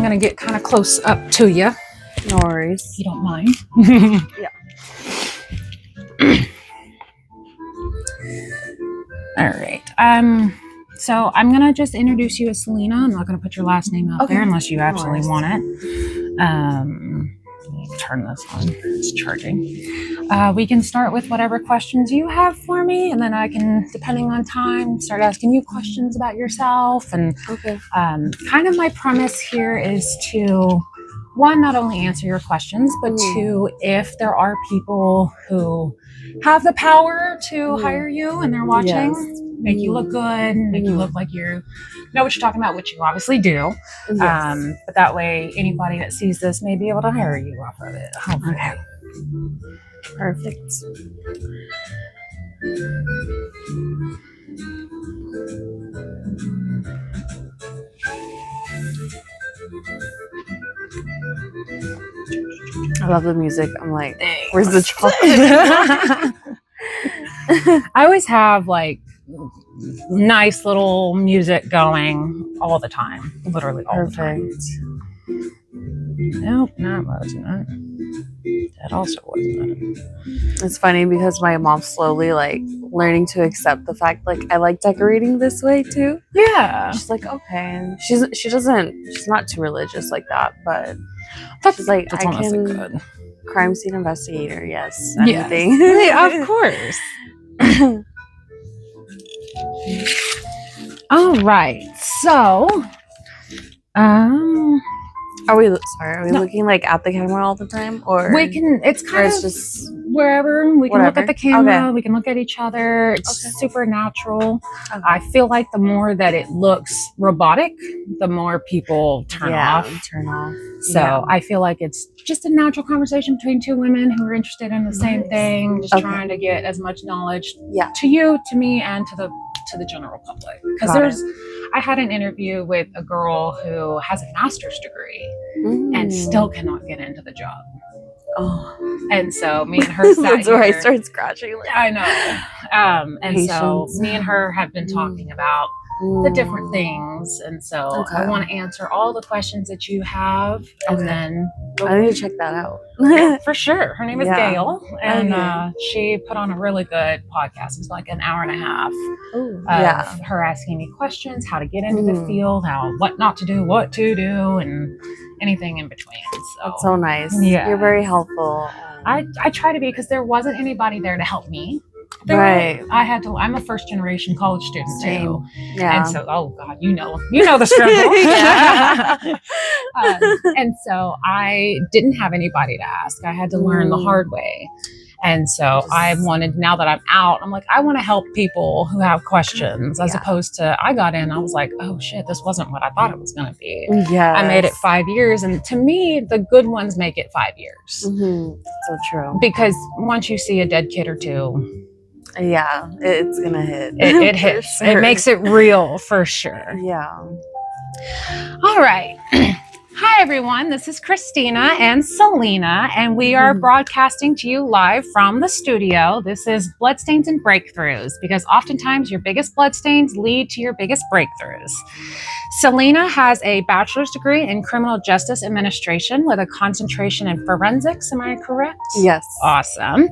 going to get kind of close up to you. No worries. If you don't mind. Yeah. All right. So I'm going to just introduce you as Selena. I'm not going to put your last name out there unless you absolutely want it. Let me turn this on. It's charging. We can start with whatever questions you have for me, and then I can, depending on time, start asking you questions about yourself. And kind of my premise here is to, one, not only answer your questions, but two, if there are people who have the power to hire you and they're watching, make you look good, make you look like you know what you're talking about, which you obviously do. But that way, anybody that sees this may be able to hire you off of it. Okay. Perfect. I love the music. I'm like, where's the chocolate? I always have like nice little music going all the time, literally all the time. Nope, that wasn't it. That also wasn't it. It's funny because my mom's slowly like learning to accept the fact like I like decorating this way too. Yeah, she's like okay, and she's not too religious like that, but she's like that's I honestly can good. Crime scene investigator, yes, anything. Yeah, of course. All right, so are we looking like at the camera all the time, or we can? It's kind of just wherever we can look at the camera. Okay. We can look at each other. It's super natural. I feel like the more that it looks robotic, the more people turn off. So I feel like it's just a natural conversation between two women who are interested in the same thing, just trying to get as much knowledge to you, to me, and to the general public. Because I had an interview with a girl who has a master's degree and still cannot get into the job. Oh, and so me and her sat That's where I start scratching. Like, I know. And so me and her have been talking about the different things, and so I want to answer all the questions that you have, and then I need to check that out. For sure. Her name is Gail, and she put on a really good podcast. It's like an hour and a half of her asking me questions, how to get into the field, what not to do, what to do, and anything in between. So that's so nice. Yeah, you're very helpful. I try to be, because there wasn't anybody there to help me. I'm a first generation college student too. Yeah. And so, oh God, you know the struggle. And so I didn't have anybody to ask. I had to learn the hard way. And so I wanted, now that I'm out, I'm like, I want to help people who have questions, as opposed to, I got in, I was like, oh shit, this wasn't what I thought it was going to be. Yeah. I made it 5 years. And to me, the good ones make it 5 years. So true. Because once you see a dead kid or two, yeah, it's gonna hit. It hits. Sure. It makes it real for sure. Yeah. All right. Hi, everyone. This is Christina and Selena, and we are broadcasting to you live from the studio. This is Bloodstains and Breakthroughs, because oftentimes your biggest bloodstains lead to your biggest breakthroughs. Selena has a bachelor's degree in criminal justice administration with a concentration in forensics. Am I correct? Yes. Awesome.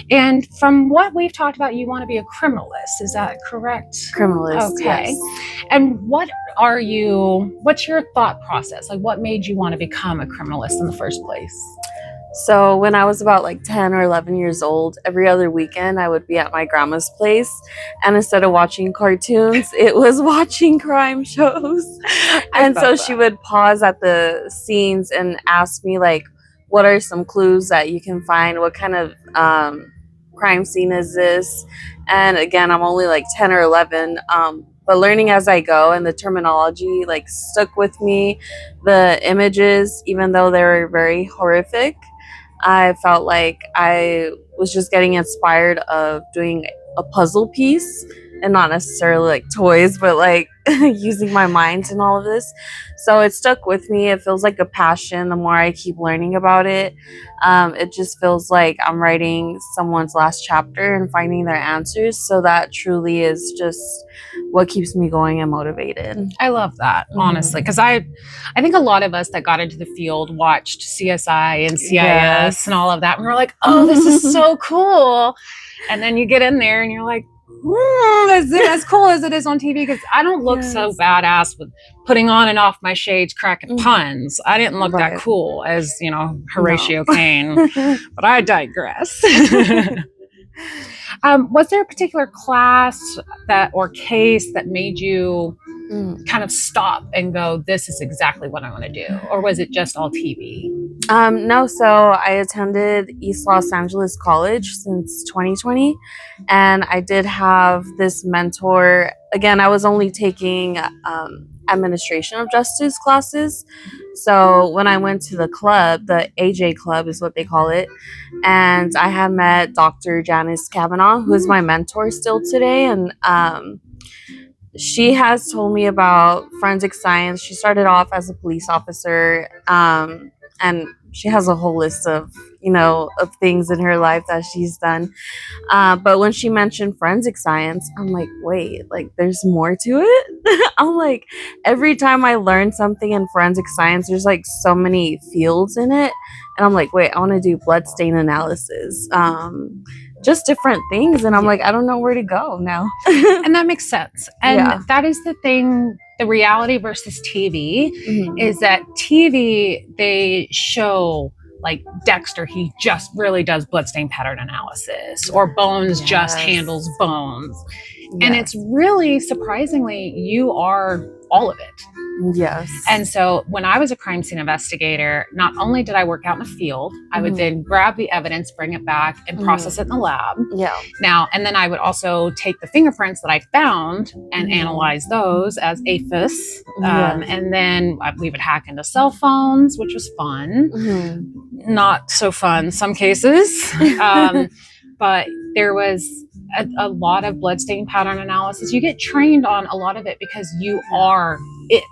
And from what we've talked about, you want to be a criminalist. Is that correct? Criminalist. Okay. Yes. And what's your thought process? Like, what made you want to become a criminalist in the first place? So when I was about like 10 or 11 years old, every other weekend I would be at my grandma's place, and instead of watching cartoons, it was watching crime shows. And so she would pause at the scenes and ask me like, what are some clues that you can find? What kind of crime scene is this? And again, I'm only like 10 or 11, but learning as I go, and the terminology like stuck with me. The images, even though they were very horrific, I felt like I was just getting inspired of doing a puzzle piece and not necessarily like toys, but like using my mind in all of this. So it stuck with me. It feels like a passion. The more I keep learning about it, it just feels like I'm writing someone's last chapter and finding their answers. So that truly is just what keeps me going and motivated. I love that, honestly, because I think a lot of us that got into the field watched CSI and CIS and all of that, and we're like, oh, this is so cool. And then you get in there and you're like, is it as cool as it is on TV? Because I don't look so badass with putting on and off my shades, cracking puns. I didn't look that cool as, you know, Horatio Caine, but I digress. Was there a particular class that or case that made you kind of stop and go, this is exactly what I want to do? Or was it just all TV? No, so I attended East Los Angeles College since 2020, and I did have this mentor. Again, I was only taking administration of justice classes. So when I went to the club, the AJ Club is what they call it, and I had met Dr. Janice Kavanaugh, who is my mentor still today, and she has told me about forensic science. She started off as a police officer, and she has a whole list of, you know, of things in her life that she's done. But when she mentioned forensic science, I'm like, wait, like there's more to it? I'm like, every time I learn something in forensic science, there's like so many fields in it. And I'm like, wait, I want to do bloodstain analysis. Just different things. And I'm like, I don't know where to go now. And that makes sense. And that is the thing, the reality versus TV is that TV, they show like Dexter, he just really does bloodstain pattern analysis, or Bones just handles bones. And it's really surprisingly, you are all of it. Yes. And so when I was a crime scene investigator, not only did I work out in the field, I would then grab the evidence, bring it back, and process it in the lab. Now, and then I would also take the fingerprints that I found and analyze those as AFIS. And then we would hack into cell phones, which was fun. Not so fun some cases. But there was a lot of bloodstain pattern analysis. You get trained on a lot of it because you are it.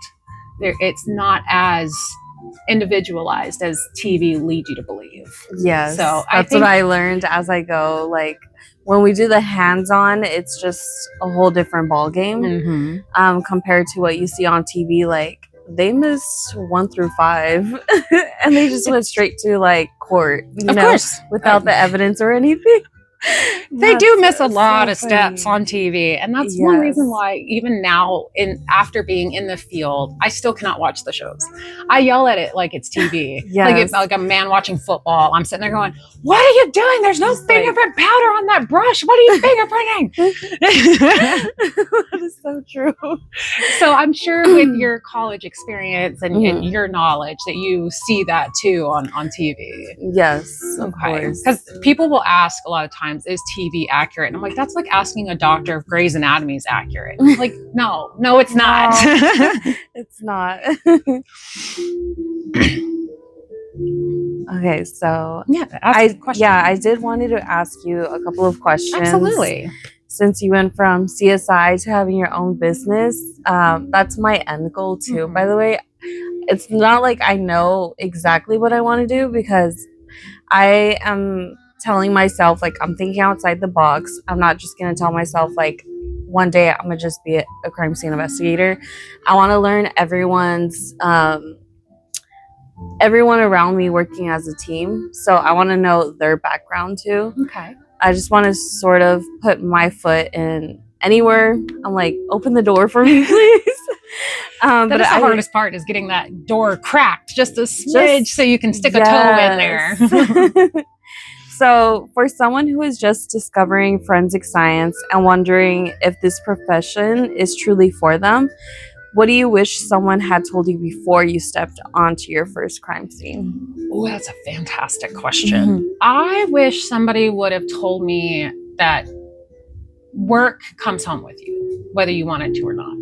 It's not as individualized as TV leads you to believe. Yes. So that's what I learned as I go. Like when we do the hands-on, it's just a whole different ball game compared to what you see on TV. Like they missed 1 through 5 and they just went straight to like court, you know, without the evidence or anything. They do miss a lot of steps on TV, and that's one reason why even now, after being in the field, I still cannot watch the shows. I yell at it like it's TV. Like it's like a man watching football. I'm sitting there going, "What are you doing? There's no fingerprint powder on that brush. What are you fingerprinting?" That is so true. So I'm sure with your college experience and your knowledge that you see that too on TV. Yes, of course. Because people will ask a lot of times, is TV accurate? And I'm like, that's like asking a doctor if Grey's Anatomy is accurate. Like, no, it's not. It's not. Okay, so I did wanted to ask you a couple of questions. Absolutely. Since you went from CSI to having your own business, that's my end goal too. By the way, it's not like I know exactly what I want to do because I am telling myself, like, I'm thinking outside the box. I'm not just going to tell myself, like, one day I'm going to just be a crime scene investigator. I want to learn everyone around me working as a team. So I want to know their background too. Okay. I just want to sort of put my foot in anywhere. I'm like, open the door for me, please. But the hardest part is getting that door cracked just a smidge so you can stick a toe in there. So for someone who is just discovering forensic science and wondering if this profession is truly for them, what do you wish someone had told you before you stepped onto your first crime scene? Oh, that's a fantastic question. I wish somebody would have told me that work comes home with you, whether you want it to or not.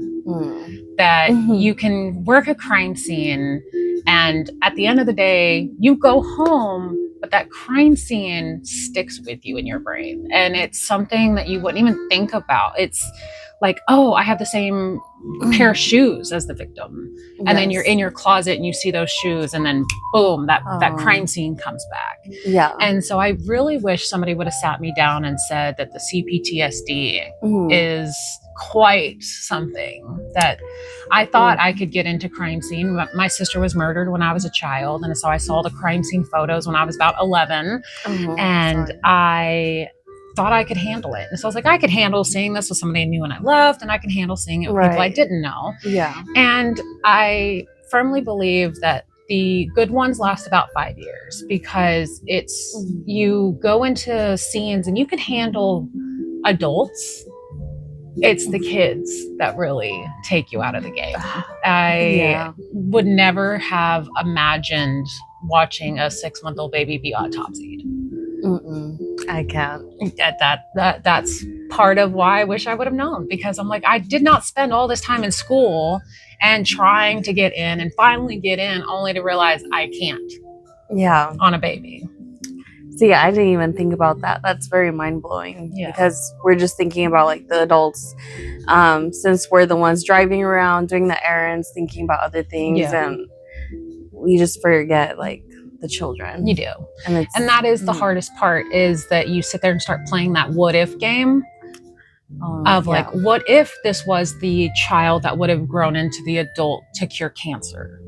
That you can work a crime scene and at the end of the day, you go home, but that crime scene sticks with you in your brain. And it's something that you wouldn't even think about. It's like, oh, I have the same pair of shoes as the victim. And then you're in your closet and you see those shoes, and then boom, that crime scene comes back. Yeah. And so I really wish somebody would have sat me down and said that the CPTSD is quite something that I thought I could get into crime scene. My sister was murdered when I was a child, and so I saw the crime scene photos when I was about 11, and I thought I could handle it. And so I was like, I could handle seeing this with somebody I knew when I left, and I can handle seeing it with people I didn't know. Yeah. And I firmly believe that the good ones last about 5 years, because it's you go into scenes and you can handle adults. It's the kids that really take you out of the game. I would never have imagined watching a 6-month-old baby be autopsied. I can't. That's part of why I wish I would have known, because I'm like, I did not spend all this time in school and trying to get in and finally get in, only to realize I can't. Yeah. On a baby. See, I didn't even think about that. That's very mind-blowing. Yeah. Because we're just thinking about like the adults, since we're the ones driving around, doing the errands, thinking about other things, and we just forget like the children. You do. And that is the hardest part, is that you sit there and start playing that what if game of like, what if this was the child that would have grown into the adult to cure cancer?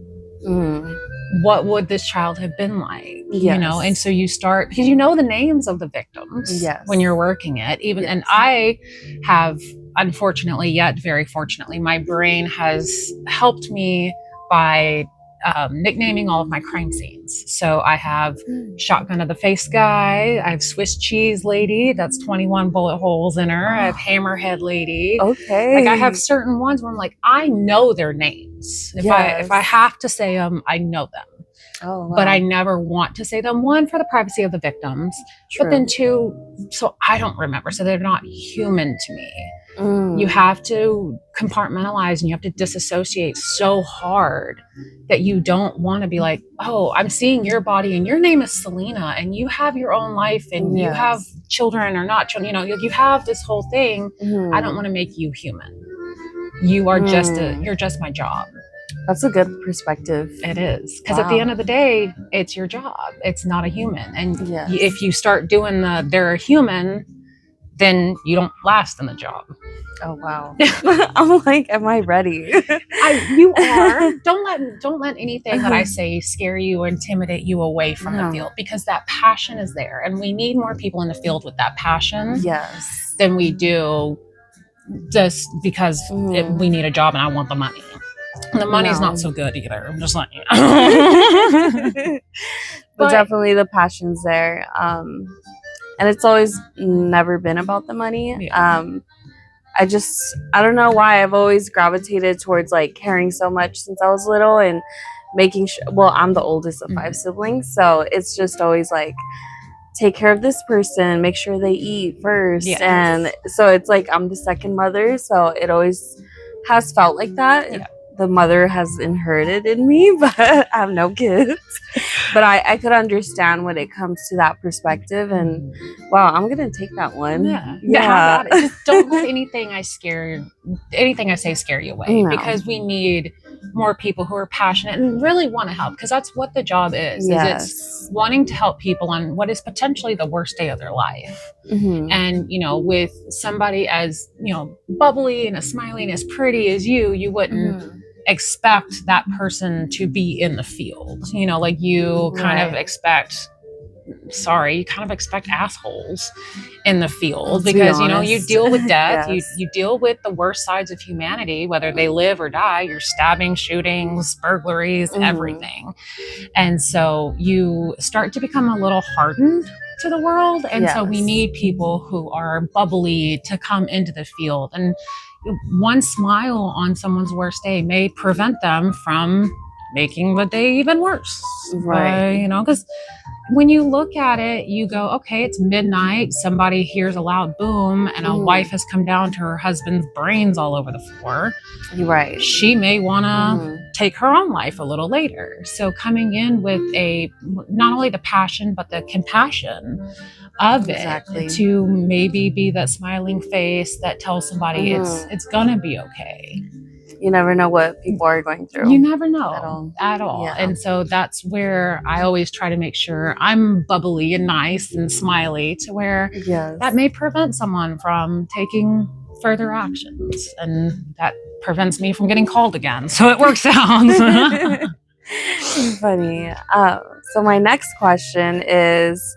What would this child have been like? You know, and so you start, because you know the names of the victims when you're working it. And I have, unfortunately, yet very fortunately, my brain has helped me by nicknaming all of my crime scenes. So I have Shotgun of the Face Guy, I have Swiss Cheese Lady, that's 21 bullet holes in her, I have Hammerhead Lady. Okay. Like I have certain ones where I'm like, I know their names. If I have to say them, I know them. Oh, wow. But I never want to say them. one, for the privacy of the victims, but then two, so I don't remember, so they're not human to me. You have to compartmentalize and you have to disassociate so hard that you don't want to be like, oh, I'm seeing your body and your name is Selena and you have your own life and you have children or not children, you know, you have this whole thing. I don't want to make you human. You are you're just my job. That's a good perspective. It is. Because at the end of the day, it's your job. It's not a human. And if you start doing they're a human, then you don't last in the job. Oh, wow. I'm like, am I ready? You are. Don't let anything that I say scare you or intimidate you away from the field, because that passion is there. And we need more people in the field with that passion than we do just because we need a job and I want the money. And the money's not so good either. I'm just letting you know. But definitely the passion's there. And it's always never been about the money. I don't know why I've always gravitated towards like caring so much since I was little and making sure, well, I'm the oldest of 5 siblings. So it's just always like, take care of this person, make sure they eat first. And so it's like, I'm the second mother. So it always has felt like that. The mother has inherited in me, but I have no kids. But I could understand when it comes to that perspective. And wow, I'm gonna take that one. Just don't let anything I say scare you away, because we need more people who are passionate and really want to help, because that's what the job is. It's wanting to help people on what is potentially the worst day of their life. And you know, with somebody as, you know, bubbly and as smiling, as pretty as you wouldn't expect that person to be in the field. You know, like you kind of expect assholes in the field, because you know, you deal with death. You deal with the worst sides of humanity, whether they live or die. You're stabbing, shootings, burglaries, everything. And so you start to become a little hardened to the world. And so we need people who are bubbly to come into the field. And one smile on someone's worst day may prevent them from making the day even worse. You know, because when you look at it, you go, okay, it's midnight. Somebody hears a loud boom and a wife has come down to her husband's brains all over the floor. She may want to take her own life a little later. So coming in with not only the passion, but the compassion of it, to maybe be that smiling face that tells somebody it's gonna be okay. You never know what people are going through. You never know at all. Yeah. And so that's where I always try to make sure I'm bubbly and nice and smiley, to where that may prevent someone from taking further actions, and that prevents me from getting called again. So it works out. Funny. So my next question is,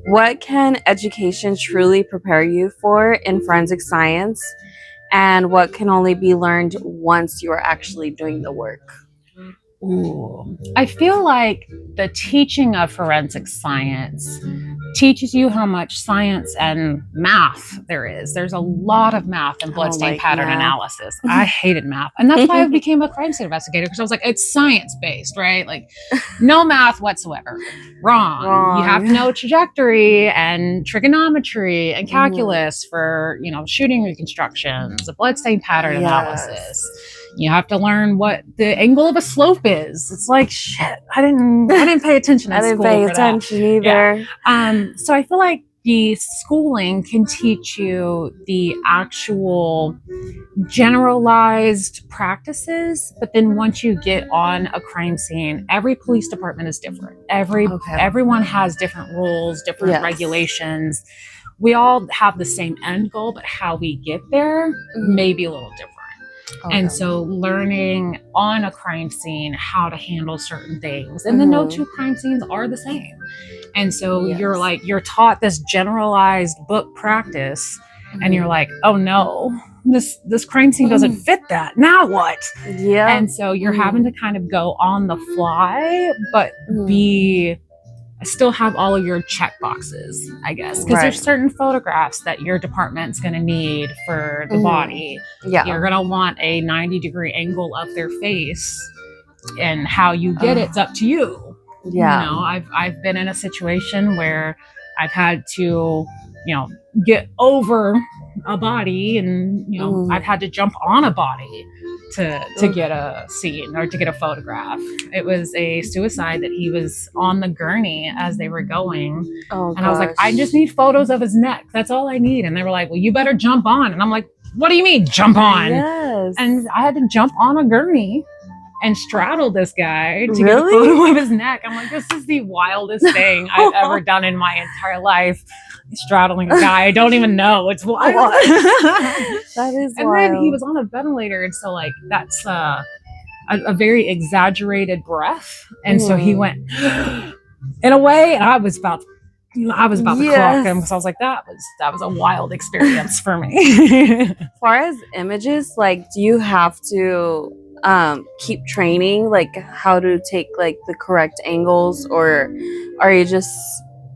what can education truly prepare you for in forensic science? And what can only be learned once you are actually doing the work? Ooh. I feel like the teaching of forensic science teaches you how much science and math there is. There's a lot of math in bloodstain pattern analysis. I hated math. And that's why I became a crime scene investigator, because I was like, it's science-based, right? Like, no math whatsoever. Wrong. You have to know trajectory and trigonometry and calculus for, shooting reconstructions, a bloodstain pattern analysis. You have to learn what the angle of a slope is. It's like, shit, I didn't pay attention in school. I didn't pay attention either. Yeah. So I feel like the schooling can teach you the actual generalized practices, but then once you get on a crime scene, every police department is different. Everyone has different rules, different regulations. We all have the same end goal, but how we get there may be a little different. And so learning on a crime scene how to handle certain things, and then no two crime scenes are the same. And so you're taught this generalized book practice, and you're like, oh no, this crime scene doesn't fit that. Now what? Yeah. And so you're having to kind of go on the fly, but still have all of your check boxes, I guess, because there's certain photographs that your department's going to need for the body. Yeah, you're going to want a 90-degree angle of their face, and how you get it's up to you. Yeah, I've been in a situation where I've had to, get over a body, and I've had to jump on a body to get a scene or to get a photograph. It was a suicide that he was on the gurney as they were going. And I was like, I just need photos of his neck. That's all I need. And they were like, well, you better jump on. And I'm like, what do you mean jump on? Yes. And I had to jump on a gurney and straddle this guy to get a photo of his neck. I'm like, this is the wildest thing I've ever done in my entire life. Straddling a guy I don't even know. It's wild. That is and wild. Then he was on a ventilator, and so like that's a very exaggerated breath, and so he went in a way, and I was about to clock him, because I was like, that was a wild experience for me. As far as images, like, do you have to keep training, like how to take like the correct angles, or are you just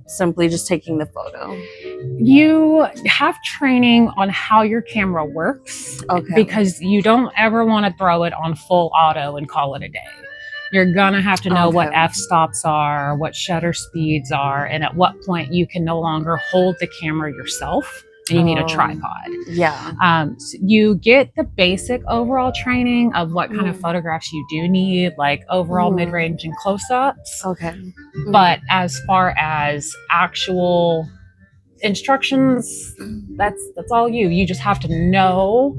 simply just taking the photo? You have training on how your camera works, because you don't ever want to throw it on full auto and call it a day. You're gonna have to know what f-stops are, what shutter speeds are, and at what point you can no longer hold the camera yourself. And you need a tripod. So you get the basic overall training of what kind of photographs you do need, like overall mid-range and close-ups. But as far as actual instructions, that's all you just have to know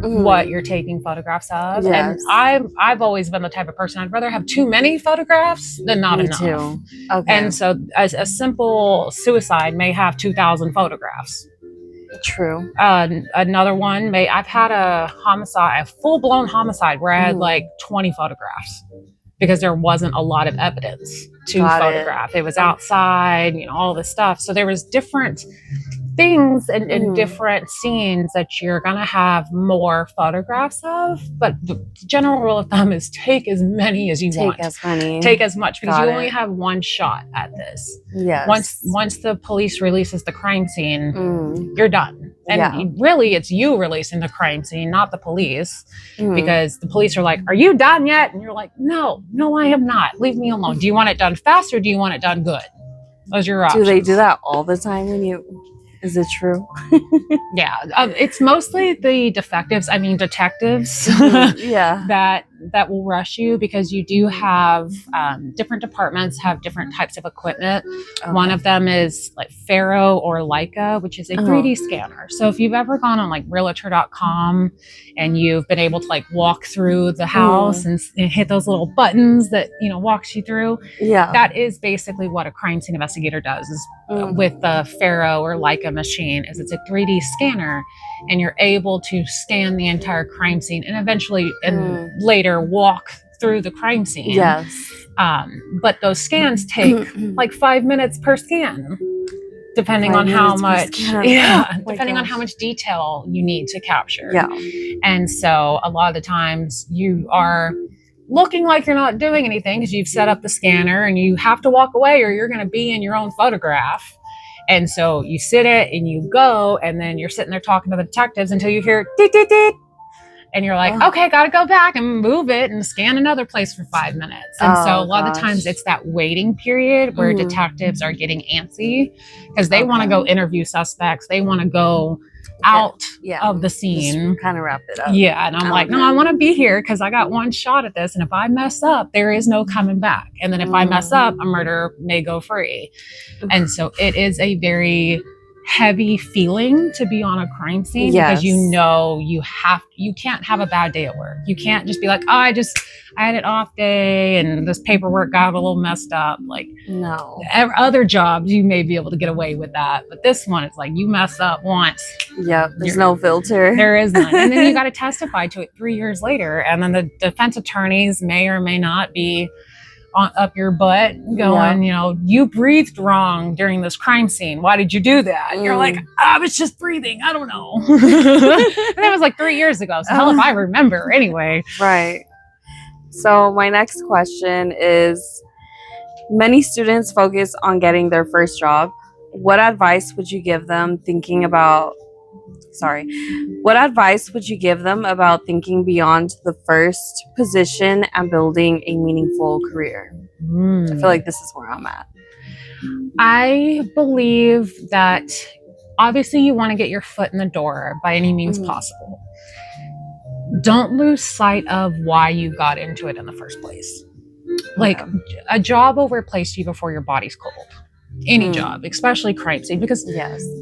what you're taking photographs of. And I've always been the type of person, I'd rather have too many photographs than not enough. Too. And so a simple suicide may have 2,000 photographs. True. Another one I've had a full-blown homicide where I had like 20 photographs, because there wasn't a lot of evidence to photograph. It was outside, all this stuff. So there was different things and different scenes that you're gonna have more photographs of, but the general rule of thumb is take as many as you want. Take as much, because you only have one shot at this. Once the police releases the crime scene, you're done. And really, it's you releasing the crime scene, not the police, because the police are like, are you done yet? And you're like, no, I am not. Leave me alone. Do you want it done fast, or do you want it done good? Those are your options. Do they do that all the time when you... Is it true? Yeah, it's mostly the detectives that that will rush you because you do have different departments have different types of equipment. Okay. One of them is like Faro or Leica, which is a 3D scanner. So if you've ever gone on like realtor.com and you've been able to like walk through the house and hit those little buttons that, you know, walks you through, that is basically what a crime scene investigator does is with the Faro or Leica machine is it's a 3D scanner, and you're able to scan the entire crime scene and eventually and later walk through the crime scene. Yes. But those scans take like 5 minutes per scan, depending on how much, depending on how much detail you need to capture. Yeah. And so a lot of the times you are looking like you're not doing anything because you've set up the scanner and you have to walk away or you're going to be in your own photograph. And so you sit it and you go, and then you're sitting there talking to the detectives until you hear deet, deet, deet. And you're like, okay, got to go back and move it and scan another place for 5 minutes. And so a lot of the times it's that waiting period where detectives are getting antsy because they want to go interview suspects. They want to go out of the scene. Kind of wrap it up. Yeah. And I'm like, no, I want to be here because I got one shot at this. And if I mess up, there is no coming back. And then if I mess up, a murder may go free. And so it is a very heavy feeling to be on a crime scene because you know you can't have a bad day at work. You can't just be like, oh, I had an off day and this paperwork got a little messed up. Like, no. Other jobs you may be able to get away with that, but this one it's like you mess up once. Yep, there's no filter. There is none. And then you got to testify to it 3 years later, and then the defense attorneys may or may not be up your butt going, you know, you breathed wrong during this crime scene. Why did you do that? And you're like, I was just breathing. I don't know. And that was like 3 years ago. So hell if I remember anyway. Right. So my next question is, many students focus on getting their first job. What advice would you give them what advice would you give them about thinking beyond the first position and building a meaningful career? I feel like this is where I'm at. I believe that obviously you want to get your foot in the door by any means possible. Don't lose sight of why you got into it in the first place. Like a job will replace you before your body's cold. Any job, especially crime scene, because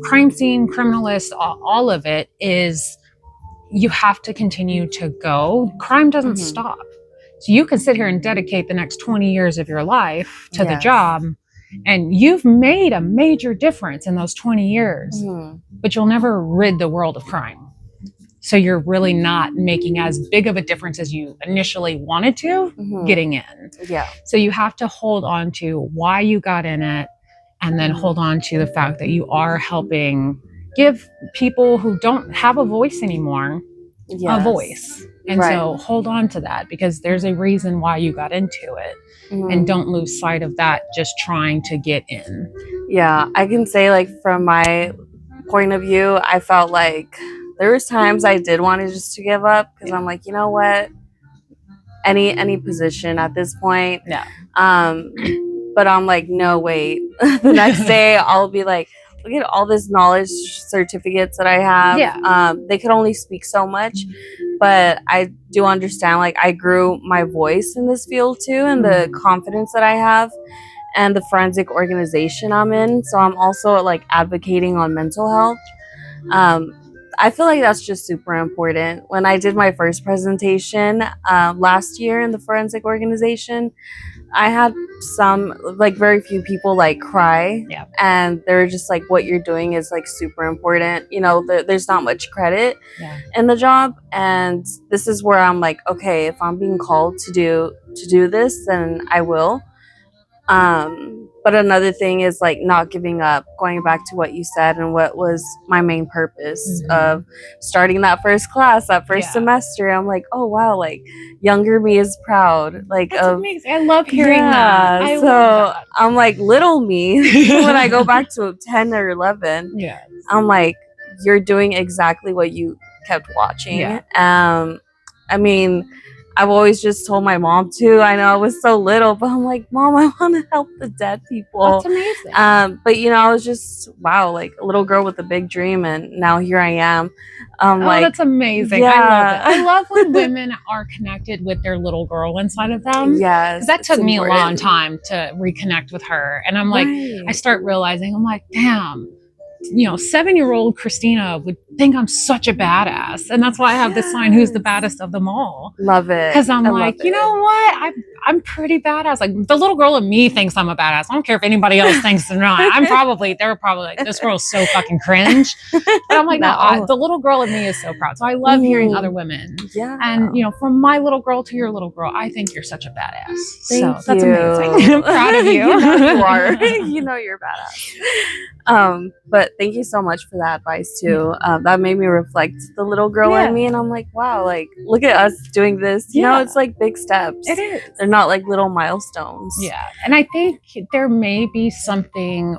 crime scene, criminalist, all of it is you have to continue to go. Crime doesn't stop. So you can sit here and dedicate the next 20 years of your life to the job, and you've made a major difference in those 20 years, but you'll never rid the world of crime. So you're really not making as big of a difference as you initially wanted to getting in. Yeah. So you have to hold on to why you got in it, and then hold on to the fact that you are helping give people who don't have a voice anymore a voice. And so hold on to that because there's a reason why you got into it. And don't lose sight of that just trying to get in. Yeah, I can say like from my point of view, I felt like there was times I did want to just to give up because I'm like, you know what? Any position at this point. Yeah. But I'm like, no, wait. The next day, I'll be like, look at all this knowledge certificates that I have. Yeah. They could only speak so much. But I do understand, like, I grew my voice in this field, too, and the confidence that I have and the forensic organization I'm in. So I'm also, like, advocating on mental health. I feel like that's just super important. When I did my first presentation last year in the forensic organization, I had some, like, very few people, like, cry. Yeah. And they're just like, what you're doing is, like, super important. You know, there's not much credit in the job. And this is where I'm like, okay, if I'm being called to do this, then I will. But another thing is like not giving up, going back to what you said and what was my main purpose of starting that first class, that first semester. I'm like, oh wow, like younger me is proud. Like, that's amazing. I love hearing that. I love that. I'm like little me when I go back to 10 or 11. Yeah. I'm like, you're doing exactly what you kept watching. Yeah. I mean, I've always just told my mom too. I know I was so little, but I'm like, Mom, I want to help the dead people. That's amazing. But you know, I was just wow, like a little girl with a big dream, and now here I am. Like, that's amazing. yeah. I love it. I love when women are connected with their little girl inside of them. Yes, That took me important. a long time to reconnect with her. And I'm like, Right. I start realizing, I'm like, damn, 7-year-old Christina would think I'm such a badass. And that's why I have this sign, who's the baddest of them all. Love it. Because I'm I like, love you know what? I'm pretty badass. Like, the little girl in me thinks I'm a badass. I don't care if anybody else thinks they're not. They're probably like, this girl's so fucking cringe. But I'm like, no, the little girl in me is so proud. So I love hearing other women. Yeah. And, from my little girl to your little girl, I think you're such a badass. Thank so that's you. amazing. I'm proud of you. You know you are. You know you're badass. But thank you so much for that advice too. That made me reflect the little girl in me, and I'm like, wow, like look at us doing this. You know, it's like big steps. It is. They're not like little milestones. Yeah. And I think there may be something.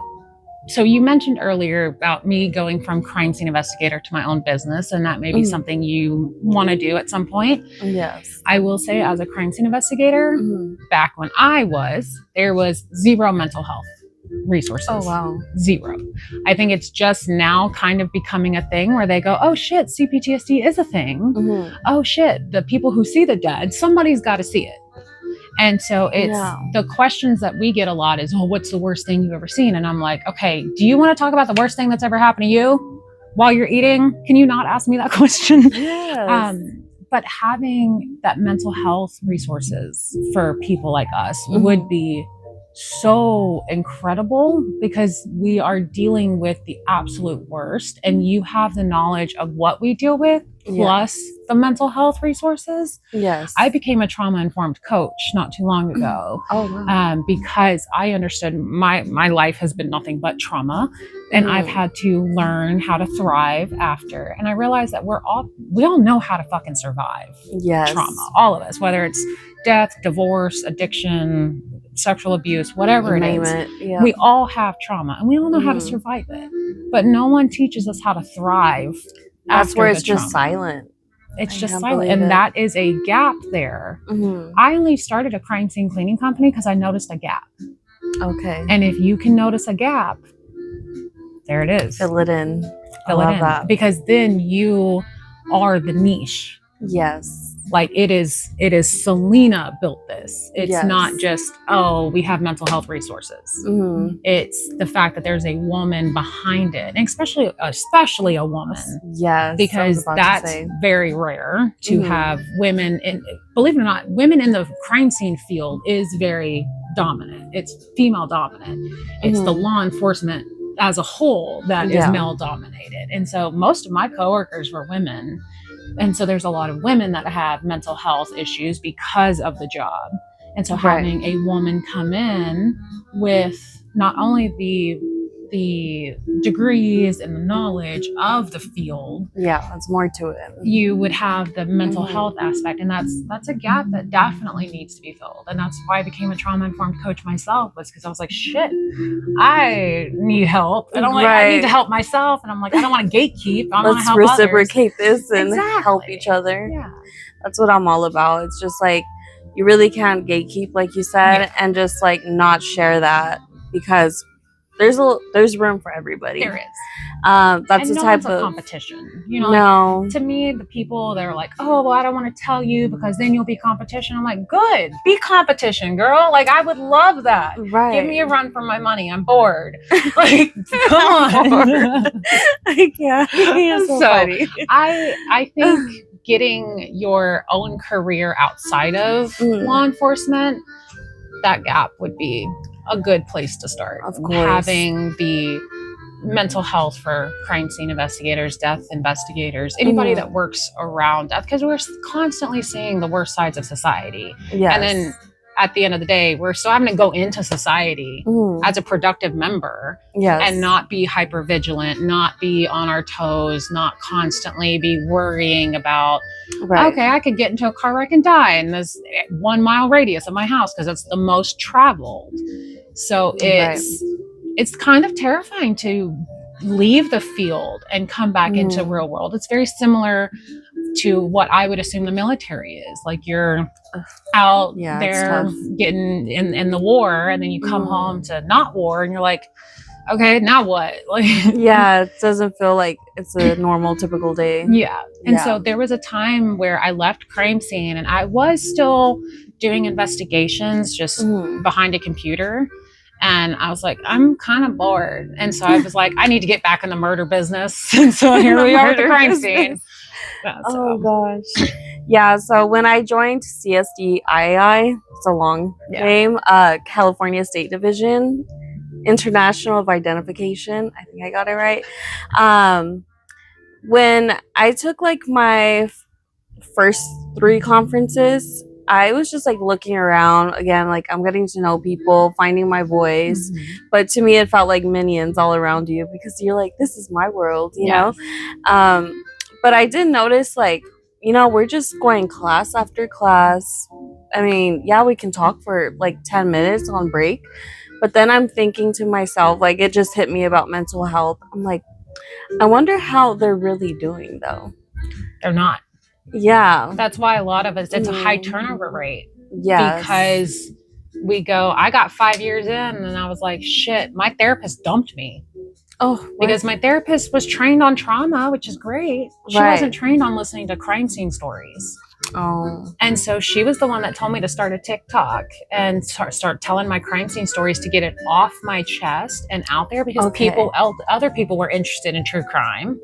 So you mentioned earlier about me going from crime scene investigator to my own business, and that may be something you want to do at some point. Yes. I will say, as a crime scene investigator, back when there was zero mental health resources. Oh, wow. Zero. I think it's just now kind of becoming a thing where they go, oh shit, CPTSD is a thing. Oh shit, the people who see the dead, somebody's got to see it. And so it's the questions that we get a lot is, oh, what's the worst thing you've ever seen? And I'm like, okay, do you want to talk about the worst thing that's ever happened to you while you're eating? Can you not ask me that question? Yes. But having that mental health resources for people like us would be so incredible, because we are dealing with the absolute worst, and you have the knowledge of what we deal with plus the mental health resources. Yes. I became a trauma-informed coach not too long ago. Because I understood my life has been nothing but trauma, and I've had to learn how to thrive after. And I realized that we all know how to fucking survive trauma, all of us, whether it's death, divorce, addiction, sexual abuse, whatever it is. We all have trauma, and we all know how to survive it. But no one teaches us how to thrive. That's where it's just silent. It's just silent. And that is a gap there. I only started a crime scene cleaning company because I noticed a gap. Okay. And if you can notice a gap, there it is. Fill it in. Fill it in. That. Because then you are the niche. Yes. Like it is Selena built this. It's not just, oh, we have mental health resources. It's the fact that there's a woman behind it, and especially a woman. Yes. Because that's very rare to have women in, believe it or not, women in the crime scene field is very dominant. It's female dominant. It's the law enforcement as a whole that is male dominated. And so most of my coworkers were women. And so there's a lot of women that have mental health issues because of the job. And so having a woman come in with not only the degrees and the knowledge of the field. Yeah, there's more to it. You would have the mental health aspect. And that's a gap that definitely needs to be filled. And that's why I became a trauma-informed coach myself, was because I was like, shit, I need help. And I'm like, I need to help myself. And I'm like, I don't want to gatekeep. I want to help reciprocate others. This and help each other. Yeah. That's what I'm all about. It's just like, you really can't gatekeep, like you said, and just like not share that, because there's room for everybody. There is. That's and the no type one's of a competition. Like, to me, the people that are like, oh, well, I don't want to tell you because then you'll be competition. I'm like, good, be competition, girl. Like, I would love that. Right. Give me a run for my money. I'm bored. Like, come on. Yeah. So funny. I think getting your own career outside of law enforcement, that gap would be a good place to start. Of course. Having the mental health for crime scene investigators, death investigators, anybody that works around death, because we're constantly seeing the worst sides of society. Yes. And then at the end of the day, we're still having to go into society as a productive member and not be hyper vigilant, not be on our toes, not constantly be worrying about, okay, I could get into a car wreck and die in this 1 mile radius of my house because it's the most traveled. So it's kind of terrifying to leave the field and come back into real world. It's very similar to what I would assume the military is. Like you're out there getting in the war, and then you come home to not war, and you're like, okay, now what? Like, yeah, it doesn't feel like it's a normal, typical day. Yeah. And so there was a time where I left crime scene, and I was still doing investigations just behind a computer. And I was like, I'm kind of bored. And so I was like, I need to get back in the murder business. And so here we are at the crime scene. Oh, gosh. Yeah, so when I joined CSI, it's a long name, California State Division, International of Identification. I think I got it right. When I took like my first 3 conferences, I was just like looking around again, like I'm getting to know people, finding my voice. But to me, it felt like minions all around you because you're like, this is my world, you know? But I did notice, like, you know, we're just going class after class. I mean, yeah, we can talk for like 10 minutes on break. But then I'm thinking to myself, like, it just hit me about mental health. I'm like, I wonder how they're really doing, though. They're not. Yeah. That's why a lot of us, it's a high turnover rate. Yeah. Because we go, I got 5 years in, and I was like, shit, my therapist dumped me. Oh, because my therapist was trained on trauma, which is great. She wasn't trained on listening to crime scene stories. Oh. And so she was the one that told me to start a TikTok and start telling my crime scene stories to get it off my chest and out there because other people were interested in true crime.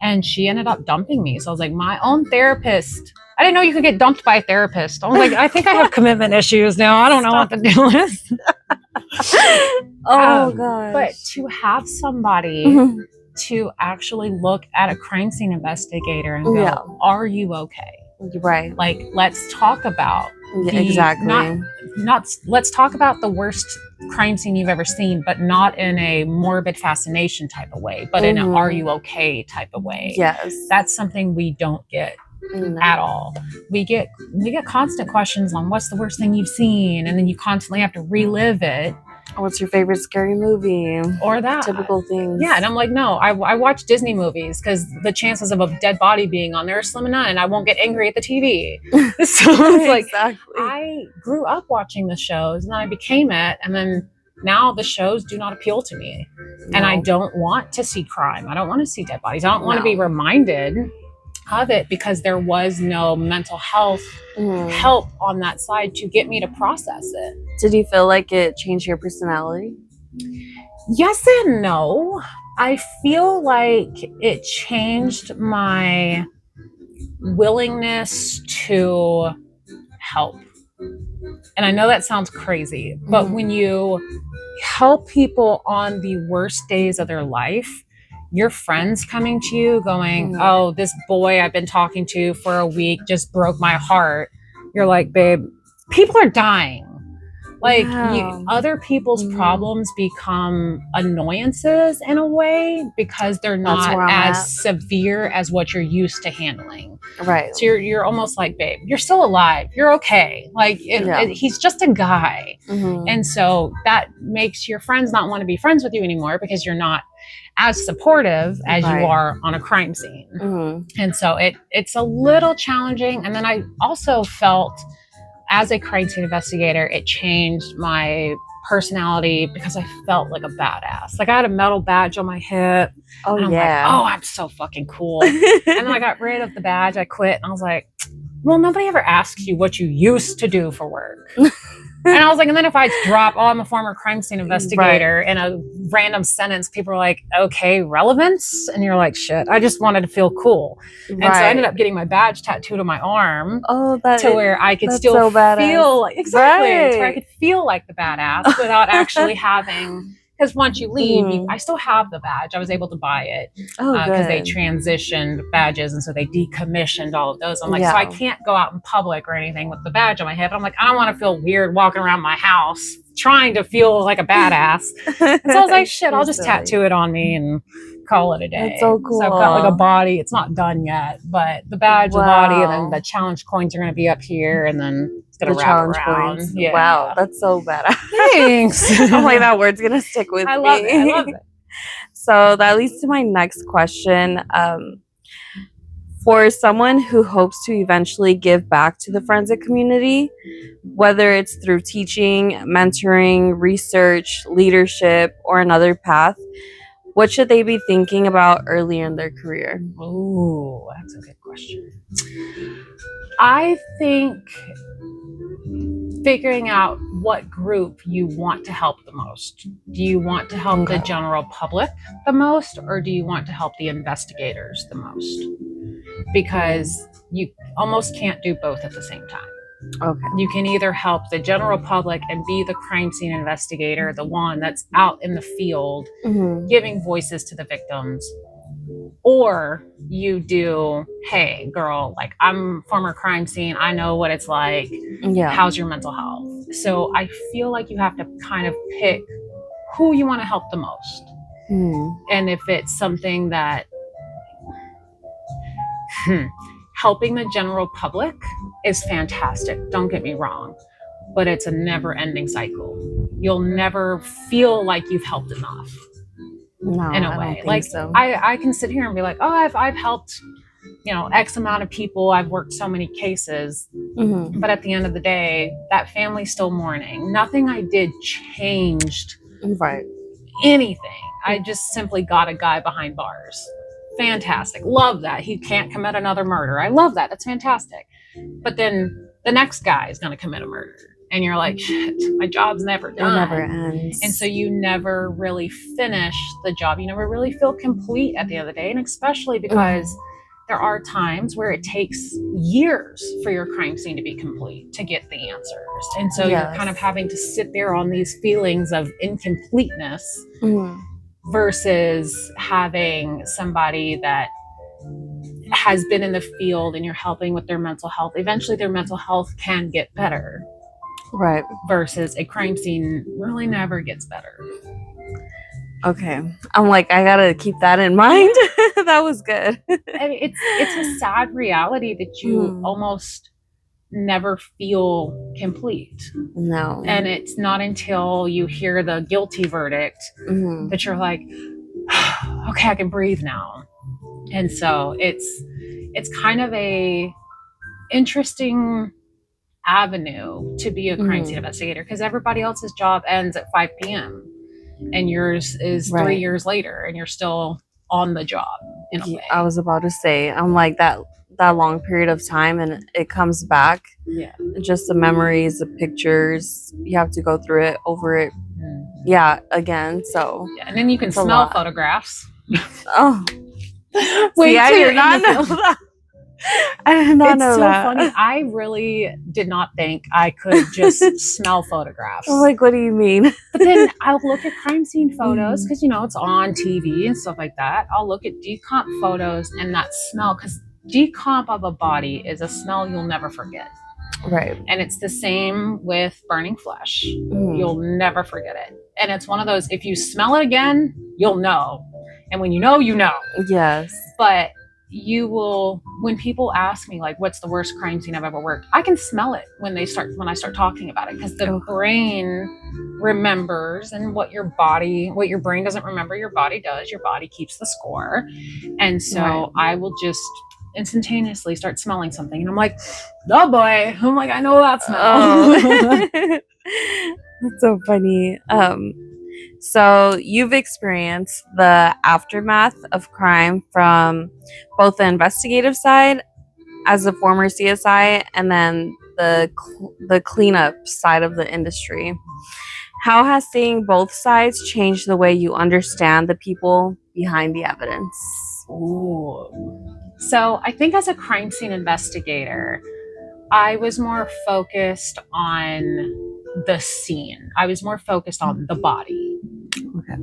And she ended up dumping me. So I was like, my own therapist. I didn't know you could get dumped by a therapist. I was like, I think I have commitment issues now. I don't know what to do with. Oh, gosh. But to have somebody to actually look at a crime scene investigator and go, are you okay? Right. Like, let's talk about let's talk about the worst crime scene you've ever seen, but not in a morbid fascination type of way, but in an are you okay type of way. Yes. That's something we don't get at all. We get constant questions on what's the worst thing you've seen, and then you constantly have to relive it. What's your favorite scary movie? Or that. Typical things. Yeah, and I'm like, no, I watch Disney movies because the chances of a dead body being on there are slim and none, and I won't get angry at the TV. So it's like, I grew up watching the shows, and then I became it, and then now the shows do not appeal to me. And I don't want to see crime. I don't want to see dead bodies. I don't want to be reminded of it because there was no mental health help on that side to get me to process it. Did you feel like it changed your personality? Yes and no. I feel like it changed my willingness to help. And I know that sounds crazy, but when you help people on the worst days of their life, your friends coming to you going, oh, this boy I've been talking to for a week just broke my heart. You're like, babe, people are dying. Like other people's problems become annoyances in a way because they're not as severe as what you're used to handling. Right. So you're almost like, babe, you're still alive. You're okay. Like he's just a guy. And so that makes your friends not want to be friends with you anymore because you're not as supportive as you are on a crime scene. And so it's a little challenging. And then I also felt as a crime scene investigator, it changed my personality because I felt like a badass. Like I had a metal badge on my hip. Oh, and I'm like, oh, I'm so fucking cool. And then I got rid of the badge. I quit. And I was like, well, nobody ever asks you what you used to do for work. And I was like, and then if I drop, I'm a former crime scene investigator in a random sentence, people are like, okay, relevance? And you're like, shit, I just wanted to feel cool. And so I ended up getting my badge tattooed on my arm where I could still feel like, to where I could feel like the badass without actually having, because once you leave, I still have the badge. I was able to buy it because they transitioned badges, and so they decommissioned all of those. I'm like, so I can't go out in public or anything with the badge on my hip. I'm like, I don't want to feel weird walking around my house trying to feel like a badass. And so I was like, shit, I'll just tattoo it on me and call it a day. That's so cool. So I've got like a body. It's not done yet, but the badge, the body, and then the challenge coins are going to be up here, and then it's going to wrap around. Points. Yeah. Wow, that's so badass. Thanks. I'm like, that word's going to stick with me. I love it. So that leads to my next question. For someone who hopes to eventually give back to the forensic community, whether it's through teaching, mentoring, research, leadership, or another path, what should they be thinking about early in their career? Oh, that's a good question. I think figuring out what group you want to help the most. Do you want to help the general public the most, or do you want to help the investigators the most? Because you almost can't do both at the same time. Okay. You can either help the general public and be the crime scene investigator, the one that's out in the field, giving voices to the victims, or you do, hey girl, like I'm former crime scene, I know what it's like. How's your mental health? So I feel like you have to kind of pick who you want to help the most. And if it's something that helping the general public is fantastic, don't get me wrong, but it's a never-ending cycle. You'll never feel like you've helped enough. No, in a I way. don't think Like so. I can sit here and be like, oh, I've helped, X amount of people. I've worked so many cases. But at the end of the day, that family's still mourning. Nothing I did changed anything. I just simply got a guy behind bars. Fantastic. Love that. He can't commit another murder. I love that. That's fantastic. But then the next guy is going to commit a murder. And you're like, shit, my job's never done. It never ends. And so you never really finish the job. You never really feel complete at the end of the day. And especially because there are times where it takes years for your crime scene to be complete, to get the answers. And so you're kind of having to sit there on these feelings of incompleteness versus having somebody that has been in the field and you're helping with their mental health. Eventually their mental health can get better. Right. Versus a crime scene really never gets better. Okay. I'm like, I gotta keep that in mind. That was good. I mean, it's a sad reality that you almost never feel complete. No. And it's not until you hear the guilty verdict that you're like, okay, I can breathe now. And so it's kind of a interesting avenue to be a crime scene investigator, because everybody else's job ends at 5 p.m. and yours is 3 years later and you're still on the job in a way. I was about to say, I'm like that long period of time and it comes back. Yeah. Just the memories, the pictures, you have to go through it, over it. Again. So yeah, and then you can smell photographs. Oh. Wait, see, I did not know that. I did not know that. It's so funny. I really did not think I could just smell photographs. I'm like, what do you mean? But then I'll look at crime scene photos because, it's on TV and stuff like that. I'll look at decomp photos and that smell, because decomp of a body is a smell you'll never forget. Right. And it's the same with burning flesh. You'll never forget it. And it's one of those, if you smell it again, you'll know. And when you know, you know. Yes. But you will, when people ask me like, what's the worst crime scene I've ever worked, I can smell it when I start talking about it, because the brain remembers, and what your brain doesn't remember, your body does. Your body keeps the score. And so I will just instantaneously start smelling something and I'm like, oh boy, I'm like, I know that smell. That's so funny. So you've experienced the aftermath of crime from both the investigative side as a former CSI and then the cleanup side of the industry. How has seeing both sides changed the way you understand the people behind the evidence? Ooh. So I think as a crime scene investigator, I was more focused on the scene. I was more focused on the body. Okay.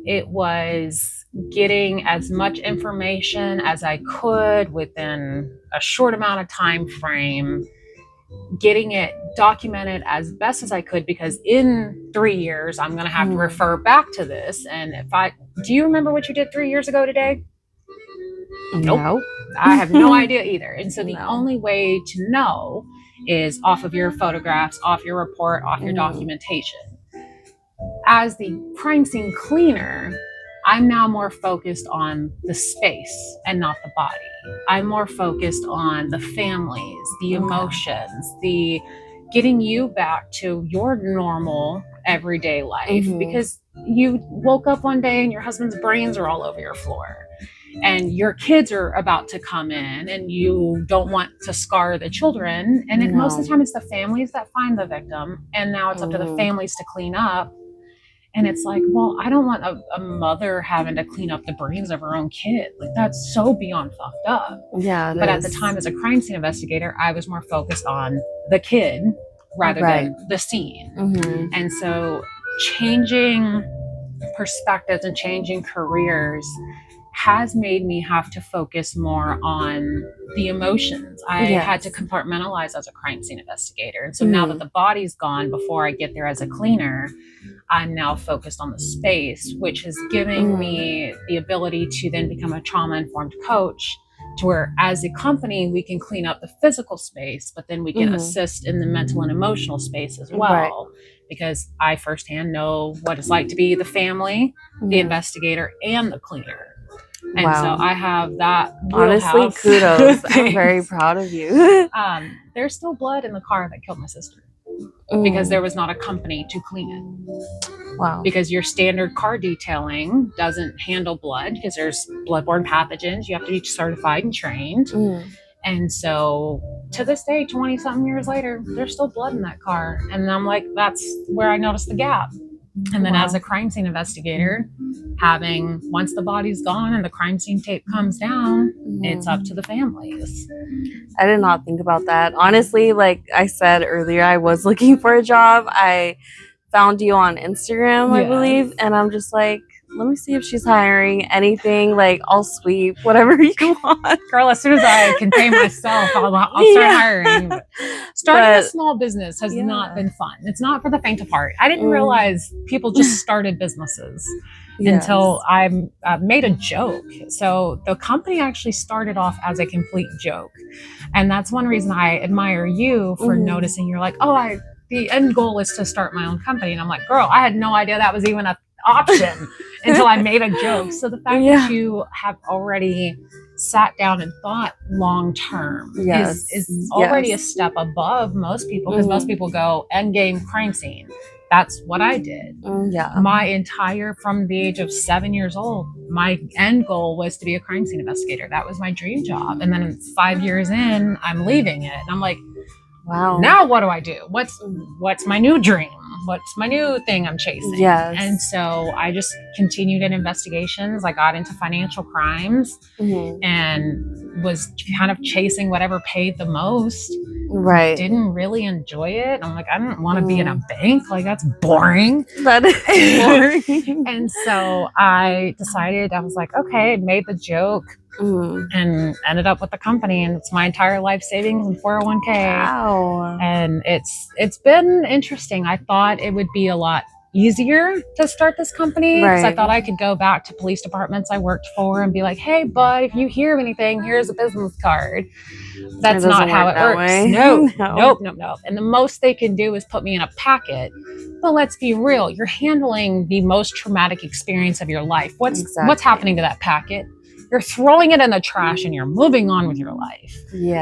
It was getting as much information as I could within a short amount of time frame, getting it documented as best as I could, because in 3 years, I'm going to have to refer back to this. And do you remember what you did 3 years ago today? Nope. I have no idea either. And so the only way to know is off of your photographs, off your report, off your documentation. As the crime scene cleaner, I'm now more focused on the space and not the body. I'm more focused on the families, the emotions, the getting you back to your normal everyday life, because you woke up one day and your husband's brains are all over your floor and your kids are about to come in and you don't want to scar the children. And most of the time it's the families that find the victim. And now it's up to the families to clean up. And it's like, well, I don't want a mother having to clean up the brains of her own kid. Like, that's so beyond fucked up. Yeah. But at the time, as a crime scene investigator, I was more focused on the kid rather than the scene. And so changing perspectives and changing careers has made me have to focus more on the emotions. I had to compartmentalize as a crime scene investigator. And so now that the body's gone, before I get there as a cleaner, I'm now focused on the space, which is giving me the ability to then become a trauma-informed coach, to where as a company, we can clean up the physical space, but then we can assist in the mental and emotional space as well. Because I firsthand know what it's like to be the family, the investigator, and the cleaner. And so I have that. Honestly, kudos. I'm very proud of you. There's still blood in the car that killed my sister because there was not a company to clean it. Wow. Because your standard car detailing doesn't handle blood because there's bloodborne pathogens. You have to be certified and trained. And so to this day, 20 something years later, there's still blood in that car. And I'm like, that's where I noticed the gap. And then as a crime scene investigator, once the body's gone and the crime scene tape comes down, it's up to the families. I did not think about that. Honestly, like I said earlier, I was looking for a job. I found you on Instagram, I believe. And I'm just like, let me see if she's hiring anything. Like, I'll sweep whatever you want. Girl, as soon as I can pay myself, I'll start hiring. But starting a small business has not been fun. It's not for the faint of heart. I didn't realize people just started businesses until I made a joke. So the company actually started off as a complete joke. And that's one reason I admire you for noticing. You're like, the end goal is to start my own company. And I'm like, girl, I had no idea that was even an option until I made a joke. So the fact that you have already sat down and thought long term is already a step above most people, because most people go end game crime scene. That's what I did. My entire, from the age of 7 years old, my end goal was to be a crime scene investigator. That was my dream job. And then 5 years in, I'm leaving it. And I'm like, wow, now what do I do? What's my new dream? What's my new thing I'm chasing? And so I just continued in investigations. I got into financial crimes and was kind of chasing whatever paid the most. Didn't really enjoy it. I'm like, I don't want to be in a bank. Like, that's boring. That is boring. And so I decided, I was like, okay, made the joke. And ended up with the company, and it's my entire life savings and 401k. Wow. And it's been interesting. I thought it would be a lot easier to start this company because I thought I could go back to police departments I worked for and be like, hey, bud, if you hear of anything, here's a business card. That's not how it works. No. And the most they can do is put me in a packet. But let's be real. You're handling the most traumatic experience of your life. What's happening to that packet? You're throwing it in the trash and you're moving on with your life.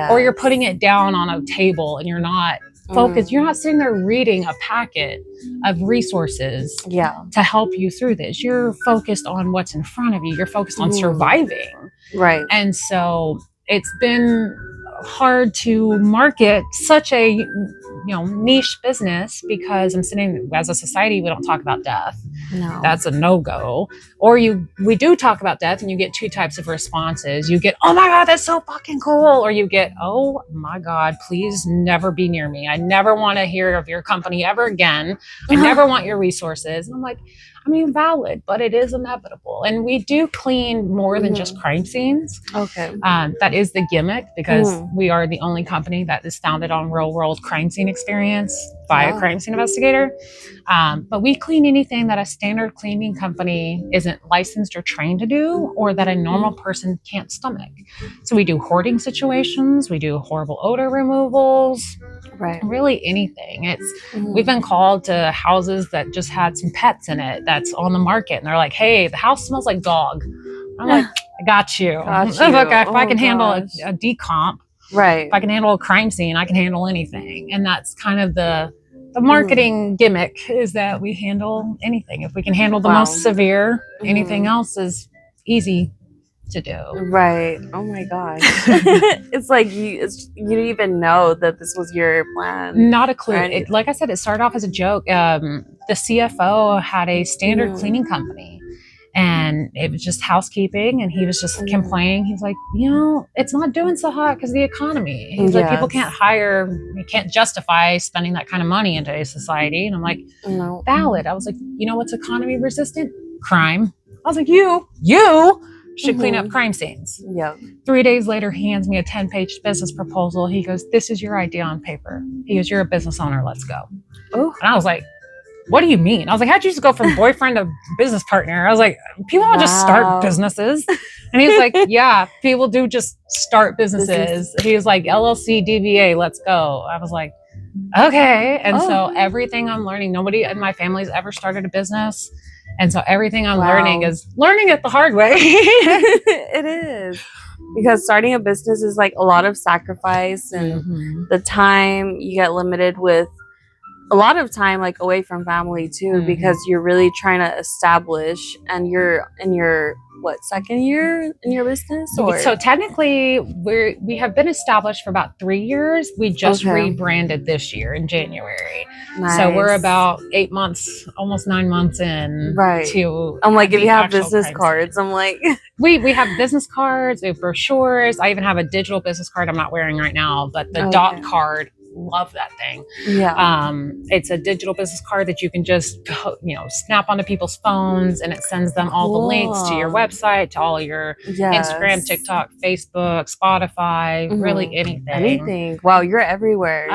Or you're putting it down on a table and you're not focused. You're not sitting there reading a packet of resources to help you through this. You're focused on what's in front of you. You're focused on surviving. And so it's been hard to market such a niche business, because I'm sitting, as a society, we don't talk about death. No, that's a no-go. Or we do talk about death, and you get two types of responses. You get, oh my God, that's so fucking cool. Or you get, oh my God, please never be near me. I never want to hear of your company ever again. I never want your resources. And I'm like, I mean, valid, but it is inevitable. And we do clean more than just crime scenes. That is the gimmick, because we are the only company that is founded on real world crime scene experience by a crime scene investigator. But we clean anything that a standard cleaning company isn't licensed or trained to do, or that a normal person can't stomach. So we do hoarding situations, we do horrible odor removals, Right. really anything. We've been called to houses that just had some pets in it that's on the market, and they're like, "Hey, the house smells like dog." I'm like, "I got you. Look, if I can handle a decomp, right. If I can handle a crime scene, I can handle anything." And that's kind of the marketing gimmick, is that we handle anything. If we can handle the most severe, anything else is easy to do. Right. Oh my gosh. It's like you didn't even know that this was your plan. Not a clue. Like I said, it started off as a joke. The CFO had a standard cleaning company, and it was just housekeeping, and he was just complaining. He's like, it's not doing so hot because of the economy. He's like, people can't you can't justify spending that kind of money in today's society. And I'm like, no. Valid. I was like, what's economy resistant? Crime. I was like, you should clean up crime scenes. Yeah. 3 days later, he hands me a 10-page business proposal. He goes, "This is your idea on paper." He goes, "You're a business owner. Let's go." Oh. And I was like, "What do you mean?" I was like, "How'd you just go from boyfriend to business partner?" I was like, "People don't just start businesses." And he was like, "Yeah, people do just start businesses." He was like, "LLC, DBA, let's go." I was like, "Okay." And so everything I'm learning, nobody in my family's ever started a business. And so everything I'm learning is learning it the hard way. It is. Because starting a business is like a lot of sacrifice, and the time you get limited with a lot of time like away from family too, because you're really trying to establish, and you're in your second year in your business? Or? So technically we have been established for about 3 years. We just rebranded this year in January. Nice. So we're about 8 months, almost 9 months in. Right. I'm like, if you have business cards, I'm like we have business cards, we have brochures. I even have a digital business card I'm not wearing right now, but the dot card, love that thing. Yeah. It's a digital business card that you can just snap onto people's phones, and it sends them all the links to your website, to all your Instagram, TikTok, Facebook, Spotify, really anything. Wow, you're everywhere.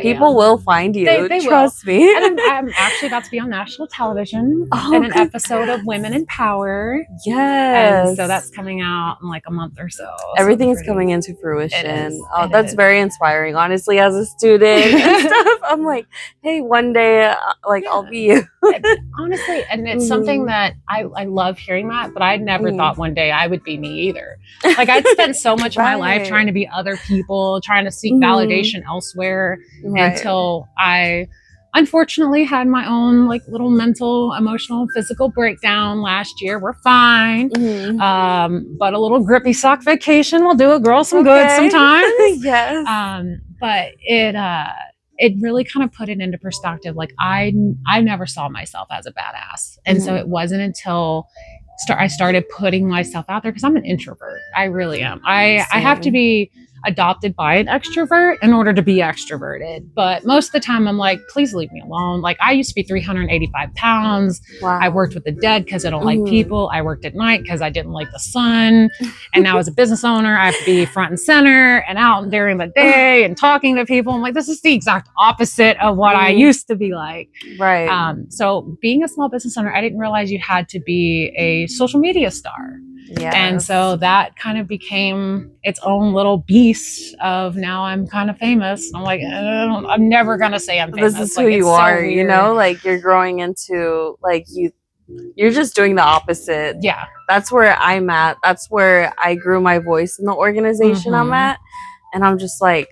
People will find you. They trust will. me. And I'm actually about to be on national television in an episode of Women in Power. Yes. And so that's coming out in like a month or so. Everything's coming into fruition. That's very inspiring. Honestly, as a student and stuff, I'm like, hey, one day I'll be you. Honestly, and it's something that I love hearing that, but I never thought one day I would be me either. Like, I'd spent so much of my life trying to be other people, trying to seek validation elsewhere, until I unfortunately had my own like little mental, emotional, physical breakdown last year. We're fine. But a little grippy sock vacation will do a girl some good sometimes. Yes. But it really kind of put it into perspective. Like, I never saw myself as a badass. And so it wasn't until I started putting myself out there, because I'm an introvert. I really am. I have to be adopted by an extrovert in order to be extroverted. But most of the time I'm like, please leave me alone. Like, I used to be 385 pounds. Wow. I worked with the dead because I don't like people. I worked at night because I didn't like the sun. And now as a business owner, I have to be front and center and out during the day and talking to people. I'm like, this is the exact opposite of what I used to be like. Right. So being a small business owner, I didn't realize you had to be a social media star. Yes. And so that kind of became its own little beast of, now I'm kind of famous. I'm like, I'm never going to say I'm famous. This is who you are, like you're growing into, like, you're just doing the opposite. Yeah. That's where I'm at. That's where I grew my voice in the organization I'm at. And I'm just like,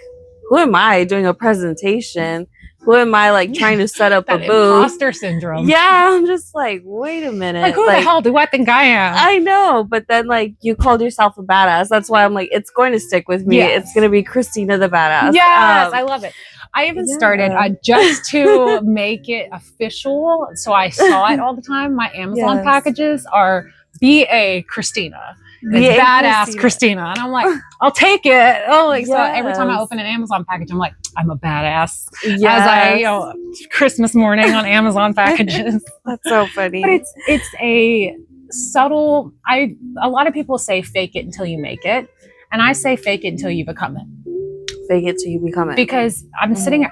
who am I doing a presentation? Who am I, like, trying to set up a booth? Imposter syndrome. Yeah, I'm just like, wait a minute. Like, who the hell do I think I am? I know, but then, like, you called yourself a badass. That's why I'm like, it's going to stick with me. Yes. It's going to be Christina the badass. Yes, I love it. I even started just to make it official. So I saw it all the time. My Amazon packages are B.A. Christina. It's badass Christina. And I'm like, I'll take it. So every time I open an Amazon package, I'm like, I'm a badass. Yes. As I, Christmas morning on Amazon packages. That's so funny. But it's a subtle, a lot of people say fake it until you make it. And I say fake it until you become it. Fake it till you become it. Because I'm sitting,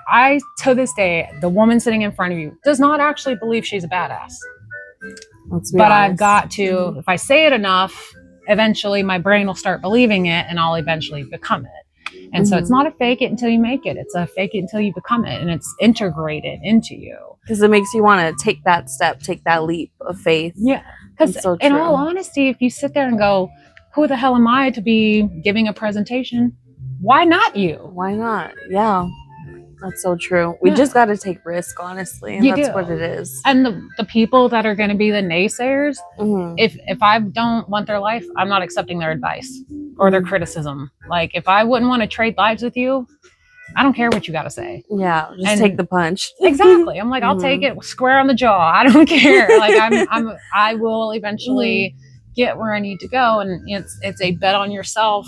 to this day, the woman sitting in front of you does not actually believe she's a badass. But I've got to, if I say it enough, eventually my brain will start believing it and I'll eventually become it. And so it's not a fake it until you make it. It's a fake it until you become it. And it's integrated into you. Because it makes you want to take that step, take that leap of faith. Yeah. Because so in all honesty, if you sit there and go, who the hell am I to be giving a presentation? Why not you? Why not? Yeah. That's so true. We just got to take risk, honestly. And that's what it is. And the people that are going to be the naysayers, if I don't want their life, I'm not accepting their advice or their criticism. Like, if I wouldn't want to trade lives with you, I don't care what you got to say. Yeah, just take the punch. Exactly. I'm like, I'll take it square on the jaw. I don't care. Like, I will eventually get where I need to go, and it's a bet on yourself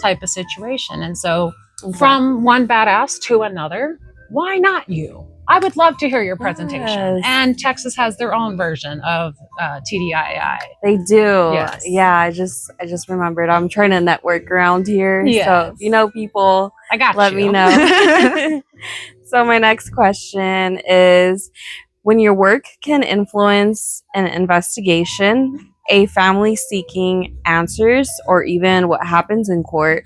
type of situation. And so from one badass to another, why not you? I would love to hear your presentation. And Texas has their own version of TDII. They do. Yes. Yeah, I just remembered. I'm trying to network around here. Yes. So if you know people, let me know. So my next question is, when your work can influence an investigation, a family seeking answers, or even what happens in court,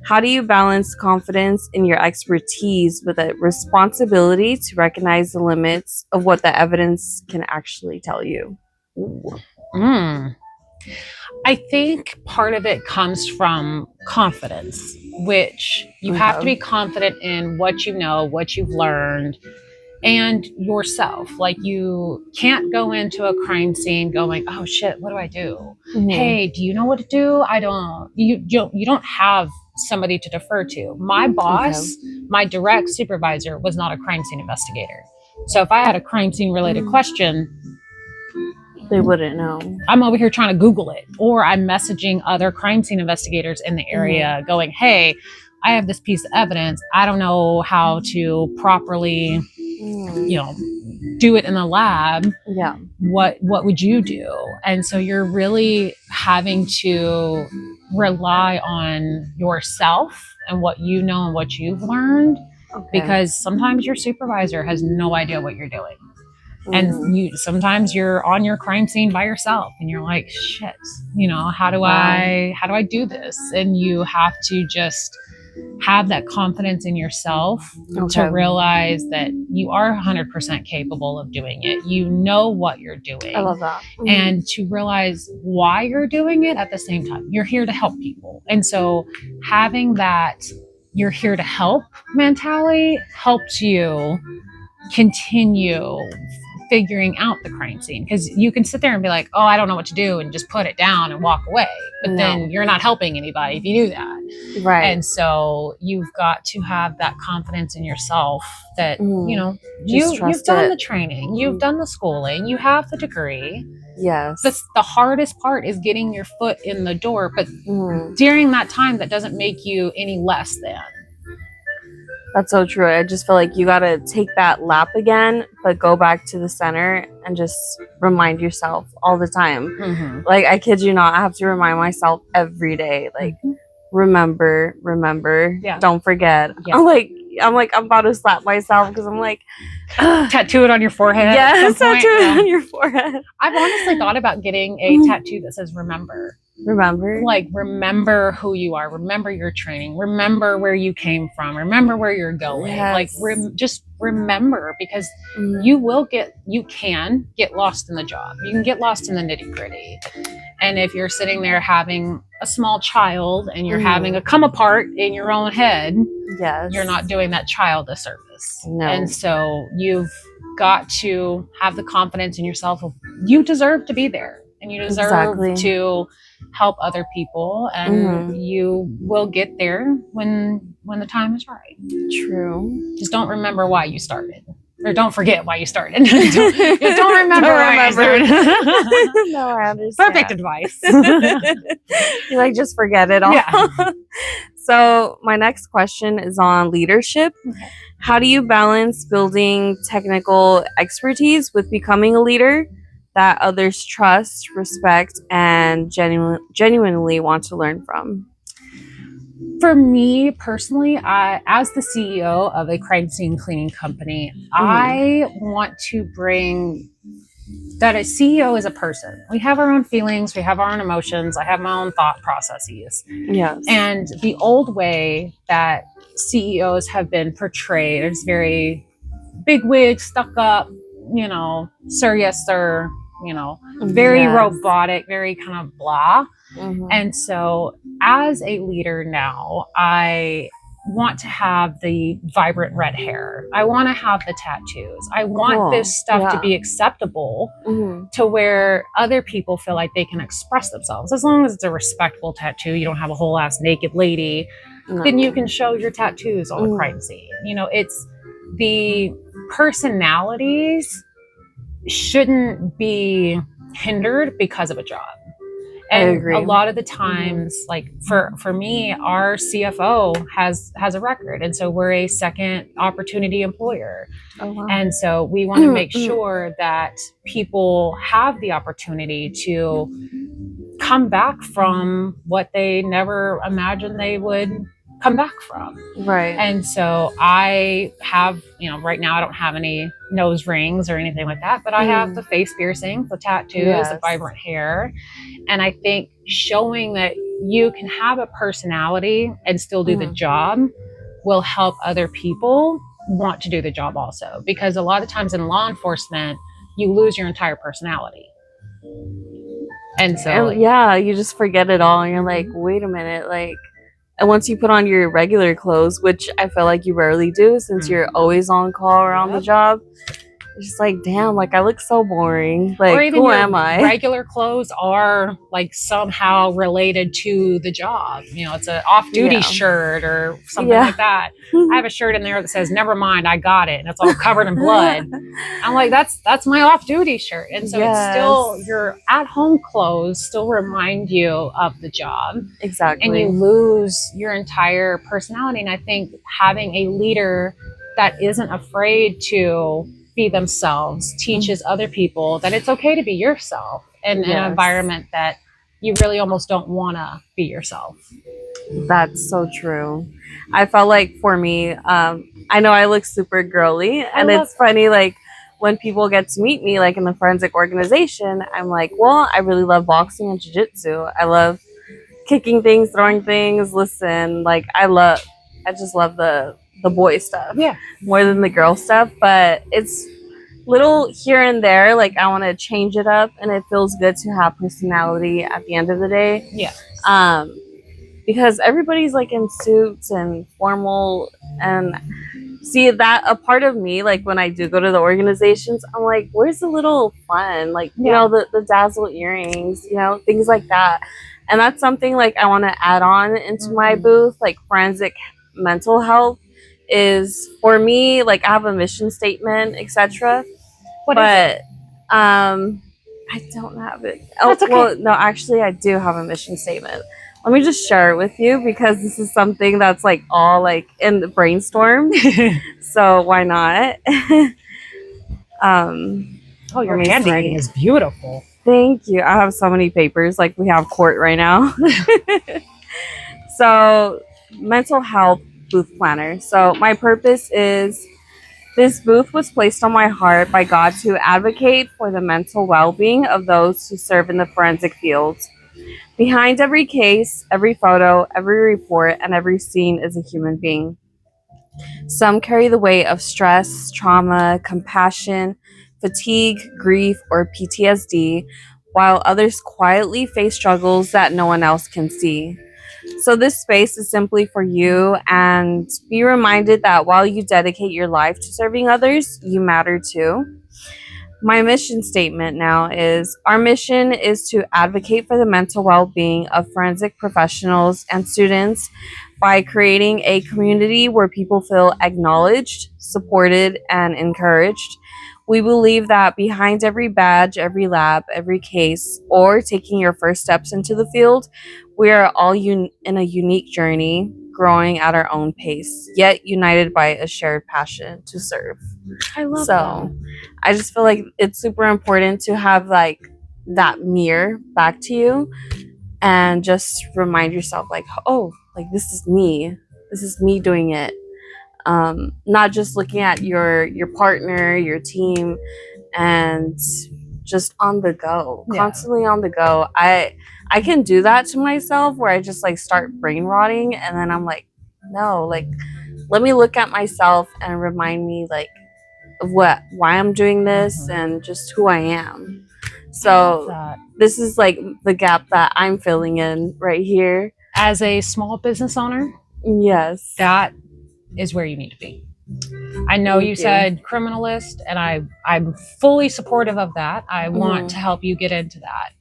how do you balance confidence in your expertise with a responsibility to recognize the limits of what the evidence can actually tell you? I think part of it comes from confidence, which you have to be confident in what you know, what you've learned, and yourself. Like, you can't go into a crime scene going, oh shit, what do I do? Hey, do you know what to do? You don't have somebody to defer to. My boss, my direct supervisor, was not a crime scene investigator. So if I had a crime scene related question, they wouldn't know. I'm over here trying to Google it, or I'm messaging other crime scene investigators in the area going, hey, I have this piece of evidence. I don't know how to properly, do it in the lab. Yeah. What would you do? And so you're really having to rely on yourself and what you know and what you've learned, because sometimes your supervisor has no idea what you're doing. And sometimes you're on your crime scene by yourself and you're like, shit, how do I do this? And you have to just have that confidence in yourself to realize that you are 100% capable of doing it. You know what you're doing. I love that. And to realize why you're doing it at the same time. You're here to help people. And so having that you're here to help mentality helps you continue figuring out the crime scene, because you can sit there and be like, oh, I don't know what to do, and just put it down and walk away, but then you're not helping anybody if you do that. Right. And so you've got to have that confidence in yourself that you've done the training, you've done the schooling, you have the degree. Yes. The hardest part is getting your foot in the door, but during that time, that doesn't make you any less than. That's so true. I just feel like you got to take that lap again, but go back to the center and just remind yourself all the time. Like, I kid you not, I have to remind myself every day, like, remember, don't forget. I'm like, I'm about to slap myself because I'm like, tattoo it on your forehead. Yes, tattoo it on your forehead. I've honestly thought about getting a tattoo that says remember. Like, remember who you are, remember your training, remember where you came from, remember where you're going. Like, just remember, because you can get lost in the job. You can get lost in the nitty gritty. And if you're sitting there having a small child and you're having a come apart in your own head, you're not doing that child a service. No. And so you've got to have the confidence in yourself of you deserve to be there, and you deserve to help other people, and you will get there when the time is right. True. Just don't remember why you started, or don't forget why you started. don't remember why you started. No, I understand. Perfect advice. You like, just forget it all. Yeah. So my next question is on leadership. How do you balance building technical expertise with becoming a leader that others trust, respect, and genuinely want to learn from? For me personally, as the CEO of a crime scene cleaning company, I want to bring that a CEO is a person. We have our own feelings, we have our own emotions. I have my own thought processes. Yes. And the old way that CEOs have been portrayed is very bigwig, stuck up, sir, yes, sir, very robotic, very kind of blah. And so, as a leader now, I want to have the vibrant red hair. I want to have the tattoos. I want this stuff to be acceptable to where other people feel like they can express themselves. As long as it's a respectful tattoo, you don't have a whole ass naked lady, then you can show your tattoos on the crime scene. It's the personalities shouldn't be hindered because of a job. And a lot of the times, like for me, our CFO has a record, and so we're a second opportunity employer. And so we want to make sure that people have the opportunity to come back from what they never imagined they would come back from. Right. And so I have, right now I don't have any nose rings or anything like that, but I have the face piercing, the tattoos, the vibrant hair. And I think showing that you can have a personality and still do the job will help other people want to do the job also. Because a lot of times in law enforcement, you lose your entire personality. And so you just forget it all and you're like, wait a minute, and once you put on your regular clothes, which I feel like you rarely do since you're always on call or on the job, it's just like, damn, I look so boring. Or even who am I? Regular clothes are somehow related to the job. It's an off-duty shirt or something like that. I have a shirt in there that says, "Never mind, I got it," and it's all covered in blood. I'm like, that's my off-duty shirt. And so it's still, your at-home clothes still remind you of the job. Exactly. And you lose your entire personality. And I think having a leader that isn't afraid to be themselves teaches other people that it's okay to be yourself in an environment that you really almost don't want to be yourself. That's so true. I felt like for me, I know I look super girly, and it's funny, when people get to meet me, in the forensic organization, I'm like, well, I really love boxing and jiu-jitsu. I love kicking things, throwing things. Listen, I just love the boy stuff more than the girl stuff, but it's little here and there. I want to change it up, and it feels good to have personality at the end of the day. Because everybody's in suits and formal, and see that a part of me, when I do go to the organizations, I'm like, where's the little fun, the dazzle earrings, things like that. And that's something I want to add on into my booth, forensic mental health is for me, I have a mission statement, etc. But I don't have it. That's okay. Well, no, actually I do have a mission statement. Let me just share it with you because this is something that's all in the brainstorm. So why not? Your handwriting is beautiful. Thank you. I have so many papers, we have court right now. So mental health booth planner. So my purpose is, this booth was placed on my heart by God to advocate for the mental well-being of those who serve in the forensic field. Behind every case, every photo, every report, and every scene is a human being. Some carry the weight of stress, trauma, compassion, fatigue, grief, or PTSD, while others quietly face struggles that no one else can see. So this space is simply for you, and be reminded that while you dedicate your life to serving others, you matter too. My mission statement now is, our mission is to advocate for the mental well-being of forensic professionals and students by creating a community where people feel acknowledged, supported, and encouraged. We believe that behind every badge, every lab, every case, or taking your first steps into the field, we are all in a unique journey, growing at our own pace, yet united by a shared passion to serve. I love that. I just feel like it's super important to have that mirror back to you and just remind yourself like, this is me. This is me doing it. Not just looking at your partner, your team, and just on the go, constantly on the go. I can do that to myself where I just like start brain rotting, and then I'm like, no, like, let me look at myself and remind me like of why I'm doing this and just who I am. So this is like the gap that I'm filling in right here. As a small business owner, yes, that is where you need to be. I know you said criminalist, and I'm fully supportive of that. I want to help you get into that.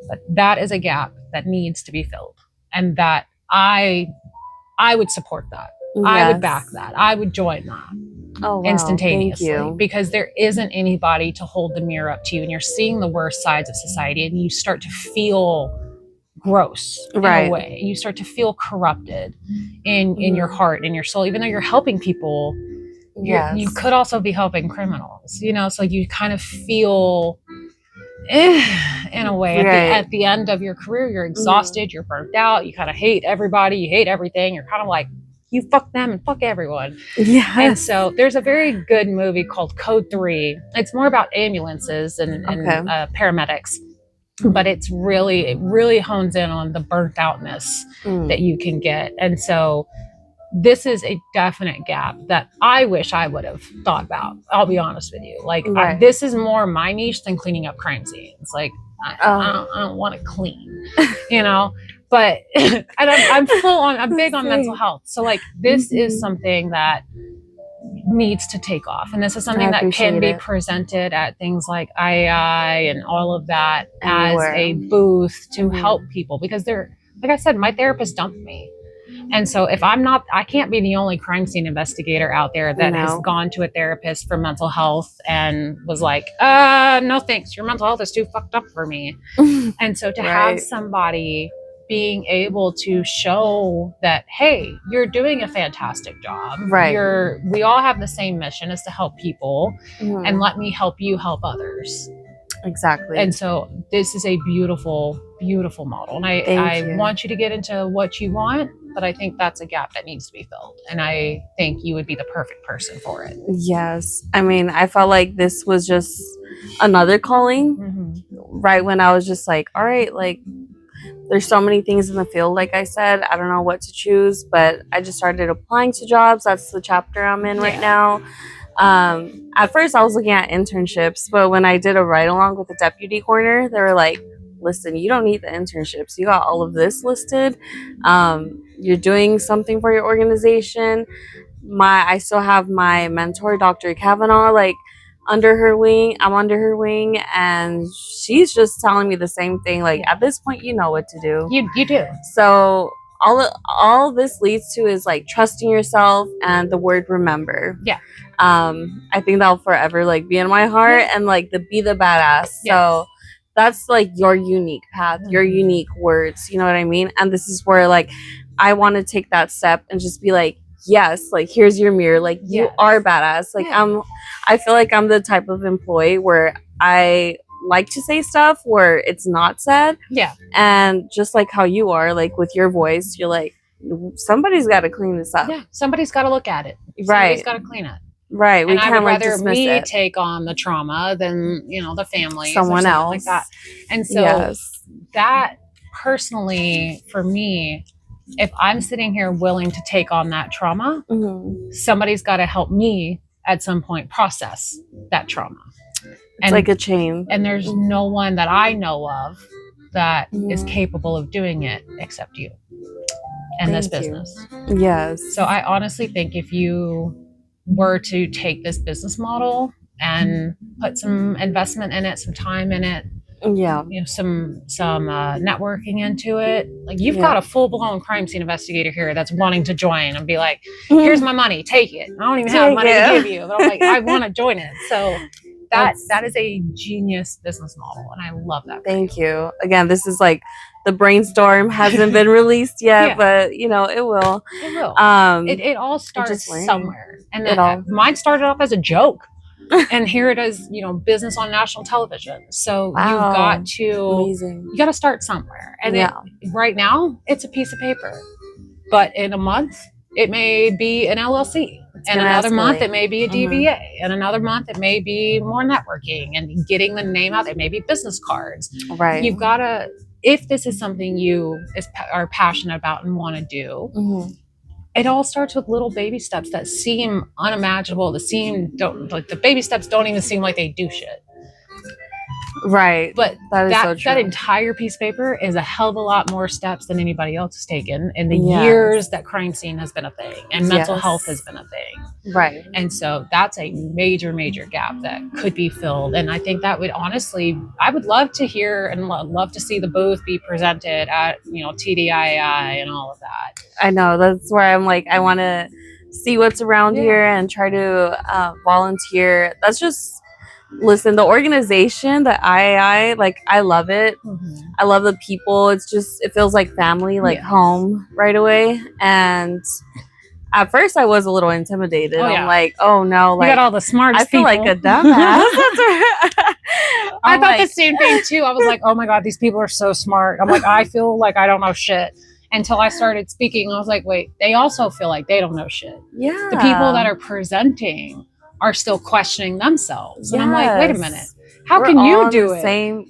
But that is a gap that needs to be filled. And that I would support that. Yes. I would back that. I would join that instantaneously. Because there isn't anybody to hold the mirror up to you, and you're seeing the worst sides of society, and you start to feel gross in a way. You start to feel corrupted in your heart, in your soul, even though you're helping people. You could also be helping criminals, you know, so you kind of feel in a way at the end of your career, you're exhausted, you're burnt out, you kind of hate everybody, you hate everything, you're kind of like, you fuck them and fuck everyone. And so there's a very good movie called Code 3. It's more about ambulances and paramedics, but it really hones in on the burnt outness that you can get. And so this is a definite gap that I wish I would have thought about. I'll be honest with you. Like, this is more my niche than cleaning up crime scenes. Like, I don't want to clean, you know, but and I'm big on mental health. So like, this is something that needs to take off. And this is something that can be presented at things like IAI and all of that as a booth to help people, because like I said, my therapist dumped me. And so if I can't be the only crime scene investigator out there that has gone to a therapist for mental health and was like, no thanks, your mental health is too fucked up for me. And so to have somebody being able to show that, hey, you're doing a fantastic job. We all have the same mission, is to help people, and let me help you help others. Exactly. And so this is a beautiful, beautiful model. And I want you to get into what you want, but I think that's a gap that needs to be filled. And I think you would be the perfect person for it. Yes. I mean, I felt like this was just another calling right when I was just like, all right, like, there's so many things in the field. Like I said, I don't know what to choose, but I just started applying to jobs. That's the chapter I'm in right now. At first I was looking at internships, but when I did a ride along with the deputy coroner, they were like, listen, you don't need the internships. You got all of this listed. You're doing something for your organization. I still have my mentor, Dr. Kavanaugh, like under her wing. I'm under her wing, and she's just telling me the same thing. Like, at this point, you know what to do. You do. So all this leads to is like trusting yourself and the word remember. I think that'll forever like be in my heart, and like be the badass. So that's like your unique path, your unique words, you know what I mean? And this is where like I want to take that step and just be like, yes, like here's your mirror, like you are badass. Like I feel like I'm the type of employee where I like to say stuff where it's not said. And just like how you are, like with your voice, you're like, somebody's got to clean this up. Somebody's got to look at it. Somebody's got to clean it. We and can't I would like rather dismiss me it. take on the trauma than, you know, the family, someone else like that. And so that personally, for me, if I'm sitting here willing to take on that trauma, somebody's got to help me at some point process that trauma. It's like a chain. And there's no one that I know of that is capable of doing it except you in this business. So I honestly think if you were to take this business model and put some investment in it, some time in it, you know, some networking into it, like you've got a full-blown crime scene investigator here that's wanting to join and be like, here's my money, take it. I don't even have money to give you, but I'm like, I want to join it. So that is a genius business model, and I love that. Thank you. Again, this is like the brainstorm hasn't been released yet, but you know, it will. It will. It all starts somewhere, and mine started off as a joke, and here it is. You know, business on national television. So you got to start somewhere, and right now it's a piece of paper. But in a month, it may be an LLC. And another month, it may be a DBA. And another month, it may be more networking and getting the name out there. Maybe business cards. Right. You've got to, if this is something you are passionate about and want to do, it all starts with little baby steps that seem unimaginable. The baby steps don't even seem like they do shit. Right. But that is so true. That entire piece of paper is a hell of a lot more steps than anybody else has taken in the years that crime scene has been a thing and mental health has been a thing. Right. And so that's a major, major gap that could be filled. And I think that would honestly, I would love to hear and love to see the booth be presented at, TDII and all of that. I know. That's where I'm like, I want to see what's around here and try to volunteer. That's just... Listen, the organization, the III, like, I love it. I love the people. It's just, it feels like family, like home right away. And at first I was a little intimidated. I'm like, oh no, like, you got all the smartest people. I feel like a dumbass. I thought the same thing too. I was like, oh my God, these people are so smart. I'm like, I feel like I don't know shit. Until I started speaking, I was like, wait, they also feel like they don't know shit. Yeah. The people that are presenting are still questioning themselves. And I'm like, wait a minute. How can you do it? Same.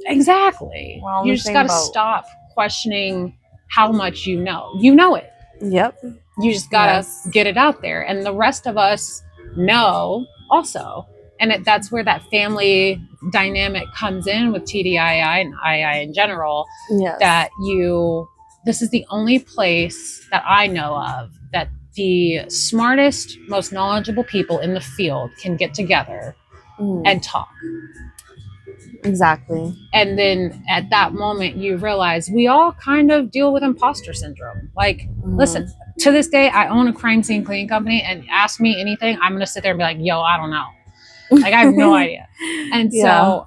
Exactly. You just got to stop questioning how much you know. You know it. Yep. You just got to get it out there. And the rest of us know also. And that's where that family dynamic comes in with TDII and II in general. Yes. That this is the only place that I know of that the smartest, most knowledgeable people in the field can get together and talk. Exactly. And then at that moment, you realize we all kind of deal with imposter syndrome. Like, listen, to this day, I own a crime scene cleaning company, and ask me anything, I'm going to sit there and be like, yo, I don't know. Like, I have no idea. And so,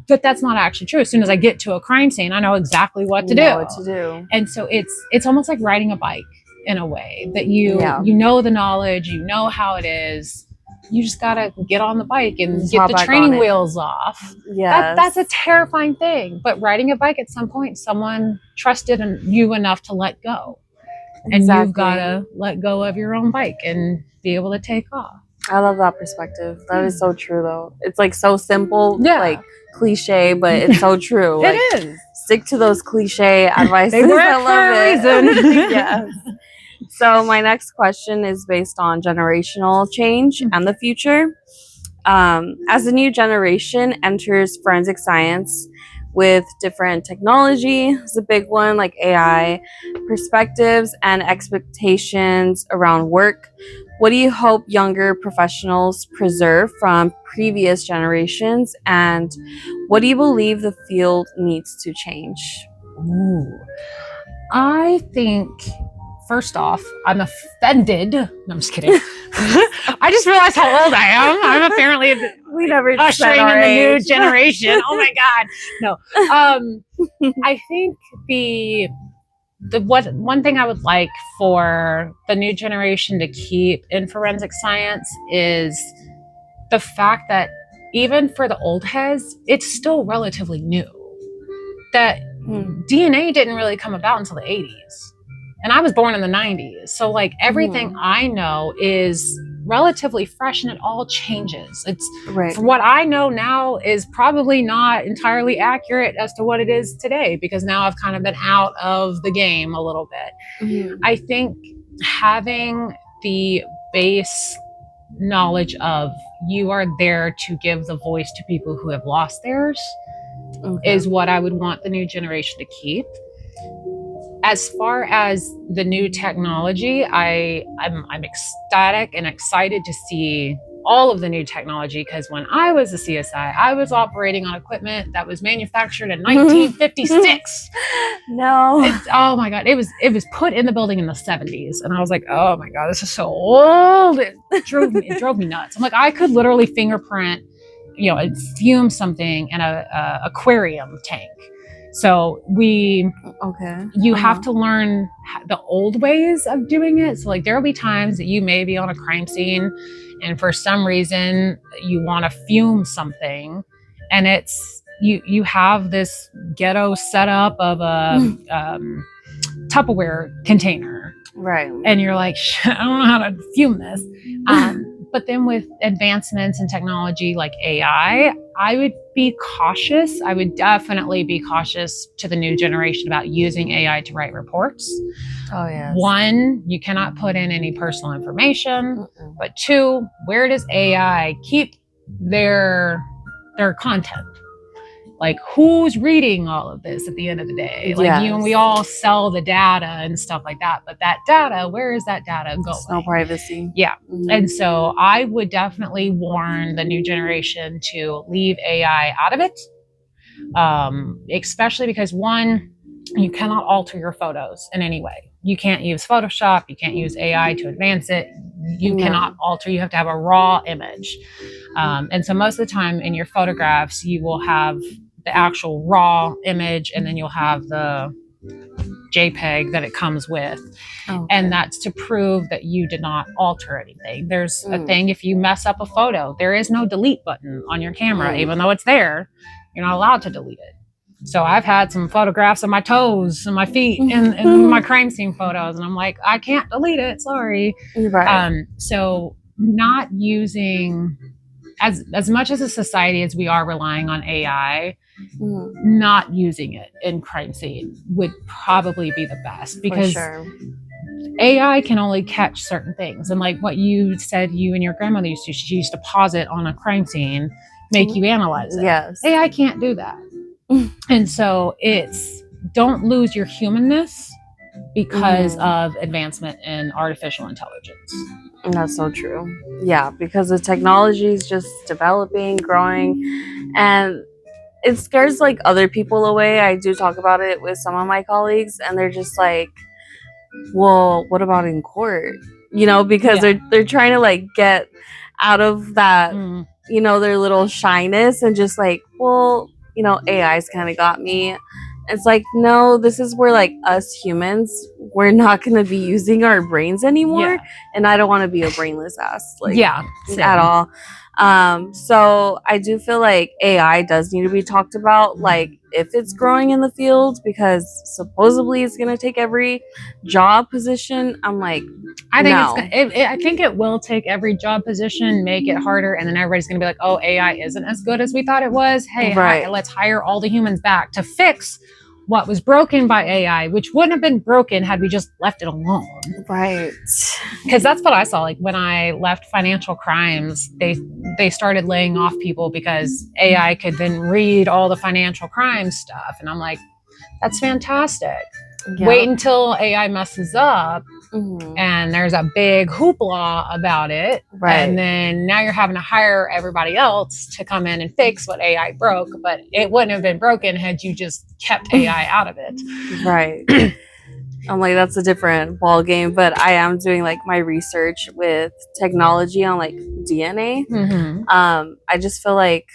but that's not actually true. As soon as I get to a crime scene, I know exactly what to do. And so it's almost like riding a bike. In a way that you know the knowledge, you know how it is. You just gotta get on the bike and get the training wheels off. Yeah, that's a terrifying thing. But riding a bike, at some point, someone trusted you enough to let go, and you've gotta let go of your own bike and be able to take off. I love that perspective. That is so true, though. It's like so simple, like cliche, but it's so true. It is. Stick to those cliche advice. They work for a reason. Yes. So my next question is based on generational change and the future. As the new generation enters forensic science with different technology, is a big one, like AI, perspectives and expectations around work, what do you hope younger professionals preserve from previous generations? And what do you believe the field needs to change? Ooh. I think... First off, I'm offended. No, I'm just kidding. I just realized how old I am. I'm apparently ushering in the new generation. Oh my God. No. I think one thing I would like for the new generation to keep in forensic science is the fact that even for the old heads, it's still relatively new. That DNA didn't really come about until the 80s. And I was born in the 90s. So like everything I know is relatively fresh and it all changes. It's from what I know now is probably not entirely accurate as to what it is today, because now I've kind of been out of the game a little bit. I think having the base knowledge of you are there to give the voice to people who have lost theirs is what I would want the new generation to keep. As far as the new technology, I'm ecstatic and excited to see all of the new technology, because when I was a CSI, I was operating on equipment that was manufactured in 1956. Oh my God, it was put in the building in the 70s, and I was like, oh my God, this is so old. It drove me nuts. I'm like, I could literally fingerprint, fume something in a aquarium tank. So you have to learn the old ways of doing it. So like there will be times that you may be on a crime scene and for some reason you want to fume something, and it's you have this ghetto setup of a Tupperware container, Right. And you're like, I don't know how to fume this. But then with advancements in technology like AI, I would be cautious. I would definitely be cautious to the new generation about using AI to write reports. Oh, yes. One, you cannot put in any personal information. But two, where does AI keep their content? Like, who's reading all of this at the end of the day? Like, Yes. you and we all sell the data and stuff like that. But that data, where is that data going? There's no privacy. Yeah. And so I would definitely warn the new generation to leave AI out of it. Especially because, one, you cannot alter your photos in any way. You can't use Photoshop. You can't use AI to advance it. You cannot alter. You have to have a raw image. And so most of the time in your photographs, you will have the actual raw image, and then you'll have the JPEG that it comes with. Okay. And that's to prove that you did not alter anything. There's a thing, if you mess up a photo, there is no delete button on your camera. Even though it's there, you're not allowed to delete it. So I've had some photographs of my toes and my feet in my crime scene photos, and I'm like, I can't delete it, sorry. Right. So not using, as much as a society as we are relying on AI, not using it in crime scene would probably be the best, because AI can only catch certain things. And like what you said, you and your grandmother used to, she used to pause it on a crime scene, make you analyze it. Yes. AI can't do that. And so it's, don't lose your humanness because of advancement in artificial intelligence. That's so true. Yeah, because the technology is just developing, growing, and it scares like other people away. I do talk about it with some of my colleagues, and they're just like, well, what about in court? You know, because they're trying to like get out of that, you know, their little shyness, and just like, well, you know, AI's kind of got me. It's like, no, this is where like us humans, we're not going to be using our brains anymore. And I don't want to be a brainless ass, like, at all. So I do feel like AI does need to be talked about, like if it's growing in the field, because supposedly it's going to take every job position. I'm like, I think I think it will take every job position, make it harder, and then everybody's going to be like, oh, AI isn't as good as we thought it was. Hey, let's hire all the humans back to fix what was broken by AI, which wouldn't have been broken had we just left it alone. Right. Because that's what I saw. Like when I left financial crimes, they started laying off people because AI could then read all the financial crime stuff. And I'm like, that's fantastic. Yep. Wait until AI messes up and there's a big hoopla about it. Right. And then now you're having to hire everybody else to come in and fix what AI broke, but it wouldn't have been broken had you just kept AI out of it. Right. I'm like, that's a different ball game, but I am doing like my research with technology on like DNA. I just feel like,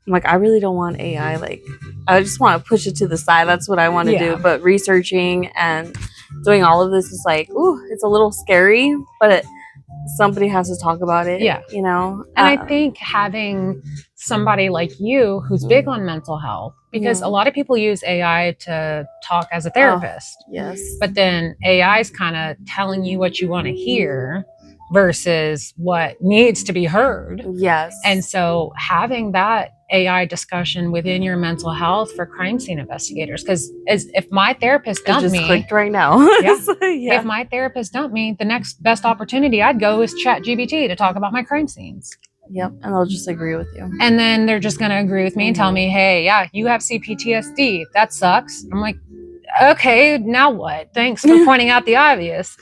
I'm like, I really don't want AI. Like, I just want to push it to the side. That's what I want to do. But researching and doing all of this is like, ooh, it's a little scary, but somebody has to talk about it. Yeah. You know? And I think having somebody like you who's big on mental health, because a lot of people use AI to talk as a therapist. Yes. But then AI is kind of telling you what you want to hear versus what needs to be heard. Yes. And so having that AI discussion within your mental health for crime scene investigators, because if my therapist dumped me, clicked right now. If my therapist dumped me, the next best opportunity I'd go is ChatGPT to talk about my crime scenes. Yep, and they'll just agree with you. And then they're just going to agree with me and tell me, hey, yeah, you have CPTSD. That sucks. I'm like, okay, now what? Thanks for pointing out the obvious.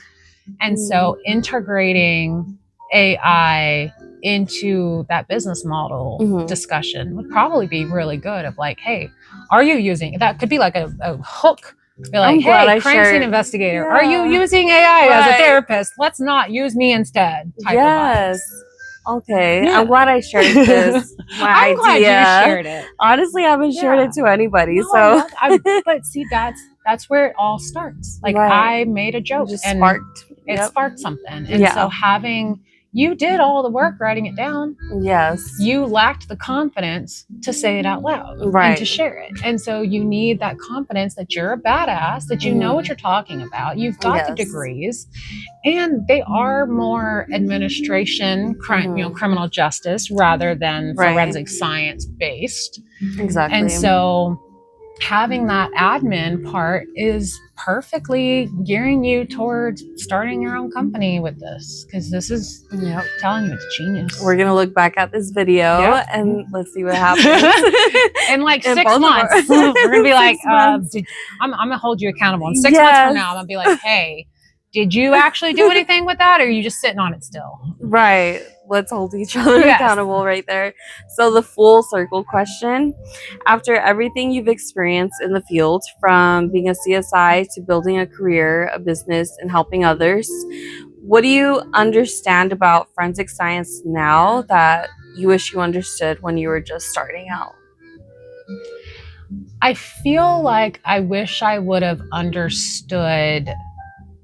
And so integrating AI into that business model discussion would probably be really good, of like, hey, are you using, that could be like a hook. Be like, hey, crime scene investigator, are you using AI as a therapist? Let's not use me instead. Type of vibes. Okay. Yeah. I'm glad I shared this. I'm glad you shared it. Honestly, I haven't shared it to anybody. No, but see, that's where it all starts. Like I made a joke and it sparked something. And so having you did all the work writing it down. Yes. You lacked the confidence to say it out loud and to share it. And so you need that confidence that you're a badass, that you know what you're talking about. You've got the degrees, and they are more administration, criminal justice rather than forensic science based. Exactly. And so having that admin part is perfectly gearing you towards starting your own company with this, because this is telling you it's genius. We're gonna look back at this video and let's see what happens in like 6 months. We're gonna be like, I'm gonna hold you accountable. In 6 months from now, I'm gonna be like, hey, did you actually do anything with that, or are you just sitting on it still? Right. Let's hold each other accountable right there. So the full circle question: after everything you've experienced in the field, from being a CSI to building a career, a business, and helping others, what do you understand about forensic science now that you wish you understood when you were just starting out? I feel like I wish I would have understood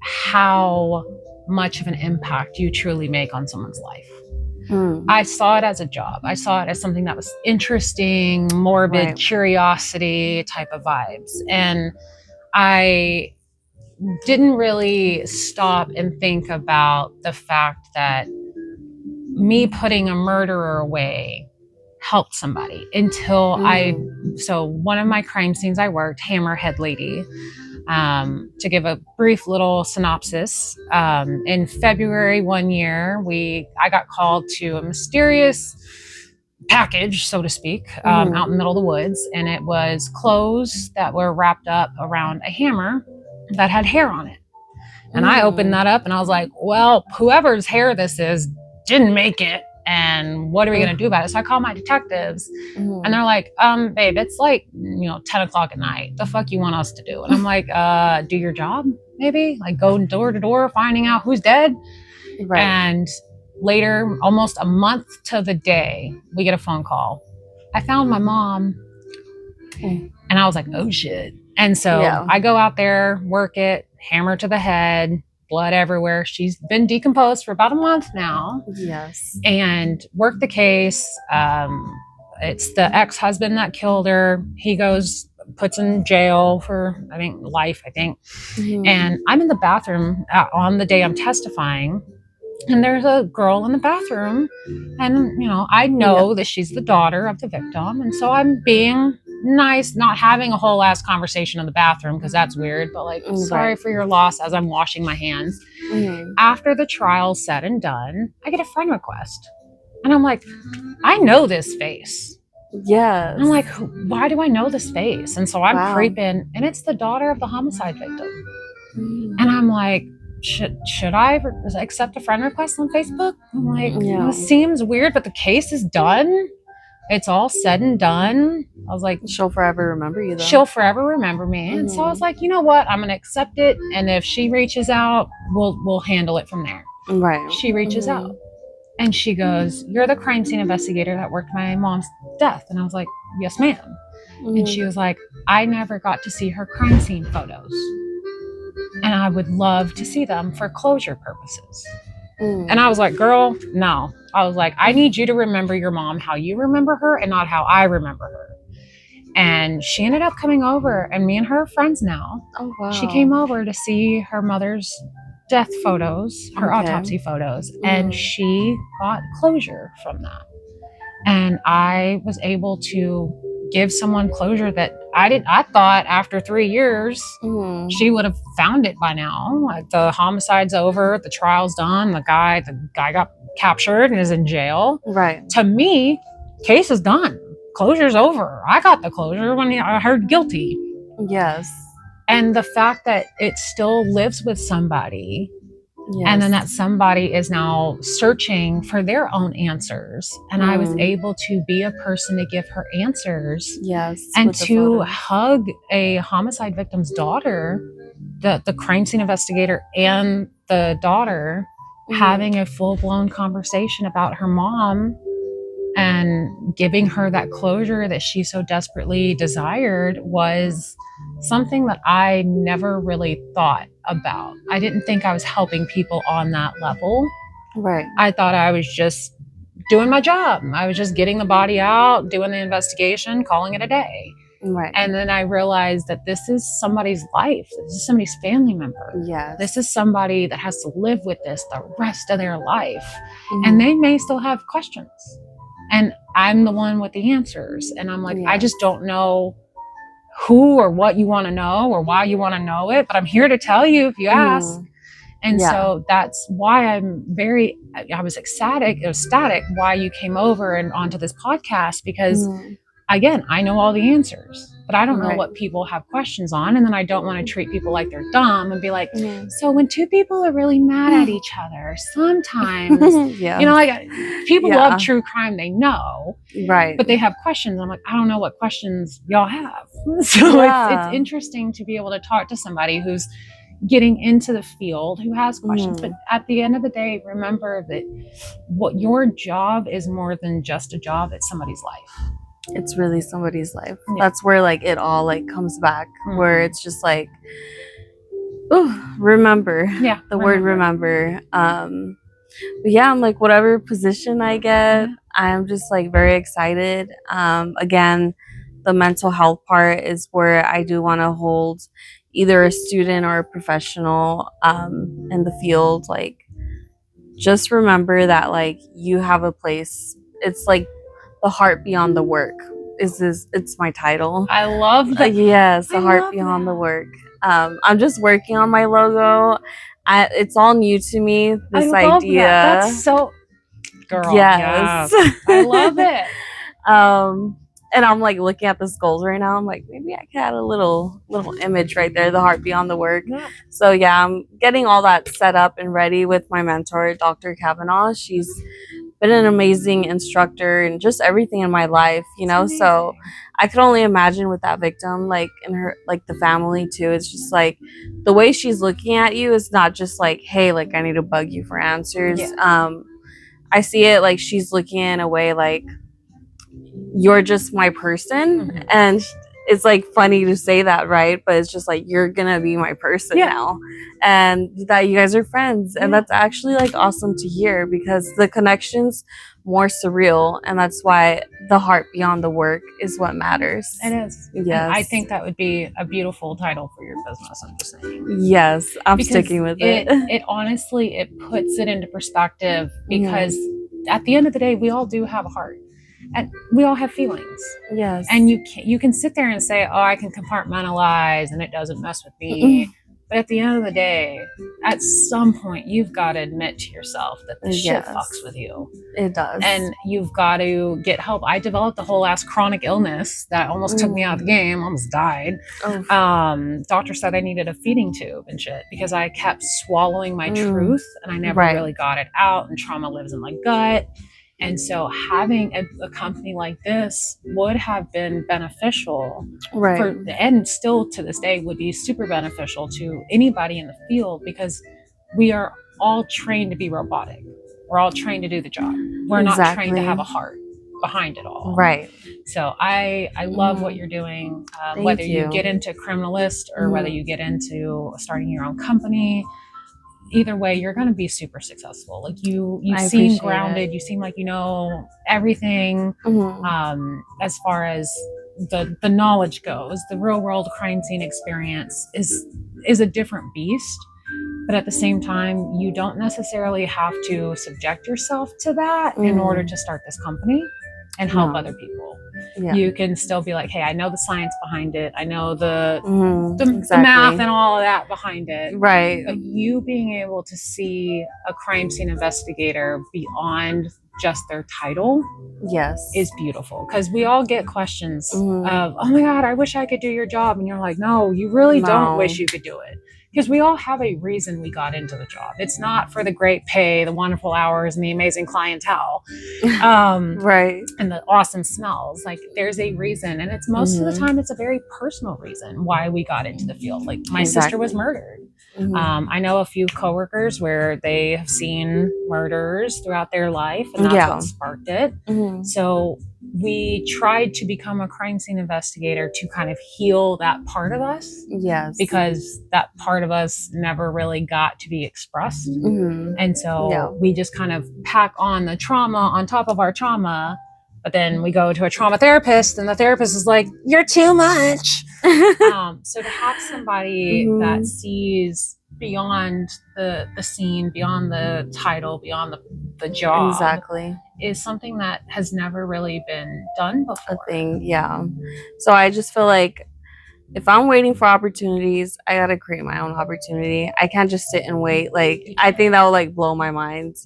how much of an impact you truly make on someone's life. I saw it as a job. I saw it as something that was interesting, morbid, curiosity type of vibes. And I didn't really stop and think about the fact that me putting a murderer away helped somebody until so one of my crime scenes I worked, Hammerhead Lady. To give a brief little synopsis, in February one year, I got called to a mysterious package, so to speak, out in the middle of the woods, and it was clothes that were wrapped up around a hammer that had hair on it. And I opened that up and I was like, well, whoever's hair this is didn't make it. And what are we going to do about it? So I called my detectives and they're like, babe, it's like, 10 o'clock at night. The fuck you want us to do? And I'm like, do your job, maybe? Like go door to door, finding out who's dead. Right. And later, almost a month to the day, we get a phone call. I found my mom. And I was like, oh shit. And so I go out there, work it, hammer to the head, blood everywhere. She's been decomposed for about a month now. Yes. And work the case. It's the ex-husband that killed her. He puts in jail for, I think, life, I think. And I'm in the bathroom on the day I'm testifying. And there's a girl in the bathroom. And, I know that she's the daughter of the victim. And so I'm being nice, not having a whole ass conversation in the bathroom because that's weird, but like, sorry for your loss as I'm washing my hands. After the trial's said and done, I get a friend request. And I'm like, I know this face. Yes. And I'm like, why do I know this face? And so I'm creeping, and it's the daughter of the homicide victim. And I'm like, should I accept a friend request on Facebook? I'm like, this seems weird, but the case is done. It's all said and done. I was like, she'll forever remember you though. She'll forever remember me. And so I was like, you know what? I'm going to accept it. And if she reaches out, we'll handle it from there. Right. She reaches out and she goes, you're the crime scene investigator that worked my mom's death. And I was like, yes, ma'am. And she was like, I never got to see her crime scene photos. And I would love to see them for closure purposes. And I was like, girl, no. I was like, I need you to remember your mom how you remember her and not how I remember her. And she ended up coming over, and me and her are friends now. Oh, wow. She came over to see her mother's death photos, her autopsy photos, and she got closure from that. And I was able to give someone closure that I thought after 3 years, she would have found it by now. Like, the homicide's over, the trial's done, the guy got captured and is in jail. Right. To me, case is done. Closure's over. I got the closure when I heard guilty. Yes. And the fact that it still lives with somebody, and then that somebody is now searching for their own answers. And I was able to be a person to give her answers. Yes. And to hug a homicide victim's daughter, the crime scene investigator and the daughter having a full-blown conversation about her mom and giving her that closure that she so desperately desired was something that I never really thought about. I didn't think I was helping people on that level. Right. I thought I was just doing my job. I was just getting the body out, doing the investigation, calling it a day. Right. And then I realized that this is somebody's life. This is somebody's family member. Yes. This is somebody that has to live with this the rest of their life. Mhm. And they may still have questions. And I'm the one with the answers. And I'm like, I just don't know who or what you want to know or why you want to know it. But I'm here to tell you if you ask. And so that's why I was ecstatic why you came over and onto this podcast, because again, I know all the answers, but I don't know what people have questions on. And then I don't want to treat people like they're dumb and be like, so when two people are really mad at each other, sometimes, you know, like people love true crime, they know, but they have questions. I'm like, I don't know what questions y'all have. So it's interesting to be able to talk to somebody who's getting into the field, who has questions. But at the end of the day, remember that what your job is more than just a job. It's somebody's life. It's really somebody's life. That's where like it all like comes back, where it's just like, oh, remember. The word remember. But yeah, I'm like, whatever position I get, I'm just like very excited. Again, the mental health part is where I do want to hold either a student or a professional in the field. Like, just remember that like you have a place. It's like the heart beyond the work. It's my title. I love that. Yes, the heart beyond the work. I'm just working on my logo. It's all new to me, this idea. That's so, girl. Yes. I love it. And I'm like looking at the skulls right now. I'm like, maybe I could add a little image right there, the heart beyond the work. So yeah, I'm getting all that set up and ready with my mentor, Dr. Kavanaugh. She's been an amazing instructor and just everything in my life, you know. So I could only imagine with that victim, like in her, like the family too. It's just like the way she's looking at you is not just like, hey, like I need to bug you for answers. I see it like she's looking in a way like you're just my person. And it's like funny to say that, right? But it's just like, you're gonna be my person now, and that you guys are friends. And that's actually like awesome to hear, because the connection's more surreal, and that's why the heart beyond the work is what matters. It is. Yes. And I think that would be a beautiful title for your business. I'm just saying. Yes, I'm sticking with it. It honestly, it puts it into perspective, because at the end of the day, we all do have a heart. And we all have feelings. Yes. And you can sit there and say, oh, I can compartmentalize and it doesn't mess with me. But at the end of the day, at some point, you've got to admit to yourself that this shit fucks with you. It does. And you've got to get help. I developed a whole ass chronic illness that almost took me out of the game, almost died. Doctor said I needed a feeding tube and shit, because I kept swallowing my truth and I never really got it out, and trauma lives in my gut. And so having a company like this would have been beneficial, and still to this day would be super beneficial to anybody in the field, because we are all trained to be robotic. We're all trained to do the job. We're not trained to have a heart behind it all. Right. So I love what you're doing, whether you get into criminalist or whether you get into starting your own company. Either way, you're going to be super successful. Like you seem grounded. You seem like you know everything. As far as the knowledge goes, the real world crime scene experience is a different beast. But at the same time, you don't necessarily have to subject yourself to that in order to start this company and help other people. You can still be like, hey, I know the science behind it. I know the math and all of that behind it. Right. But you being able to see a crime scene investigator beyond just their title is beautiful. Because we all get questions of, oh my God, I wish I could do your job. And you're like, no, you really don't wish you could do it. Because we all have a reason we got into the job. It's not for the great pay, the wonderful hours, and the amazing clientele, and the awesome smells. Like, there's a reason, and it's most of the time it's a very personal reason why we got into the field. Like, my sister was murdered. I know a few coworkers where they have seen murders throughout their life, and that's what sparked it. So we tried to become a crime scene investigator to kind of heal that part of us. Yes. Because that part of us never really got to be expressed. Mm-hmm. And so we just kind of pack on the trauma on top of our trauma. But then we go to a trauma therapist and the therapist is like, you're too much. So to have somebody that sees beyond the scene, beyond the title, beyond the job. Exactly. Is something that has never really been done before. A thing, yeah. So I just feel like if I'm waiting for opportunities, I gotta create my own opportunity. I can't just sit and wait. Like, I think that will like blow my mind.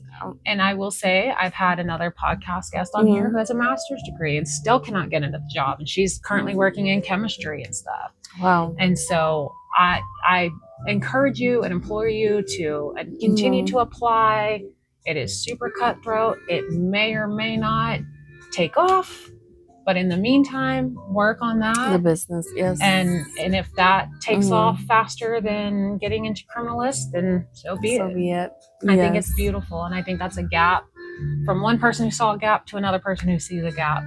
And I will say, I've had another podcast guest on here who has a master's degree and still cannot get into the job. And she's currently working in chemistry and stuff. Wow. And so I encourage you and implore you to continue to apply. It is super cutthroat. It may or may not take off. But in the meantime, work on that. The business, yes. And if that takes off faster than getting into criminalist, then so be it. I think it's beautiful. And I think that's a gap from one person who saw a gap to another person who sees a gap.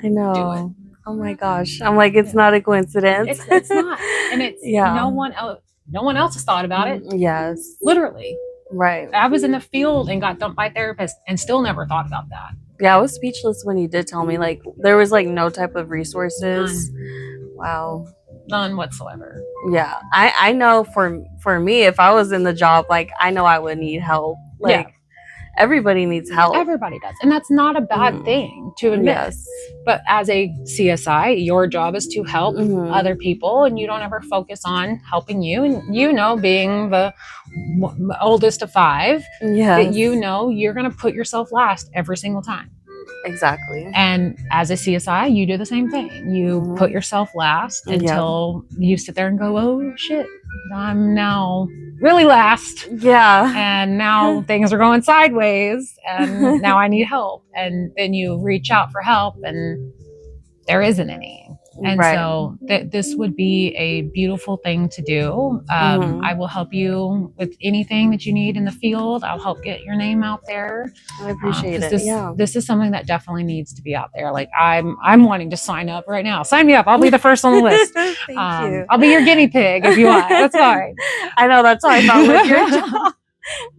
I know. Do it. Oh my gosh. I'm like, it's not a coincidence. It's not. And it's no one else has thought about it. Yes. Literally. Right. I was in the field and got dumped by therapists and still never thought about that. Yeah, I was speechless when you did tell me, like, there was like no type of resources. None. Wow. None whatsoever. Yeah. I know for me, if I was in the job, like, I know I would need help. Like, everybody needs help. Everybody does. And that's not a bad thing to admit. Yes. But as a CSI, your job is to help other people, and you don't ever focus on helping you. And being the oldest of 5, that you're going to put yourself last every single time. Exactly. And as a CSI, you do the same thing. You put yourself last until you sit there and go, oh shit, I'm now really last. Yeah. And now things are going sideways and now I need help. And then you reach out for help and there isn't any. And so this would be a beautiful thing to do. I will help you with anything that you need in the field. I'll help get your name out there. I appreciate it. This is something that definitely needs to be out there. Like I'm wanting to sign up right now. Sign me up. I'll be the first on the list. Thank you. I'll be your guinea pig if you want. That's fine. I know, that's how I felt with your job.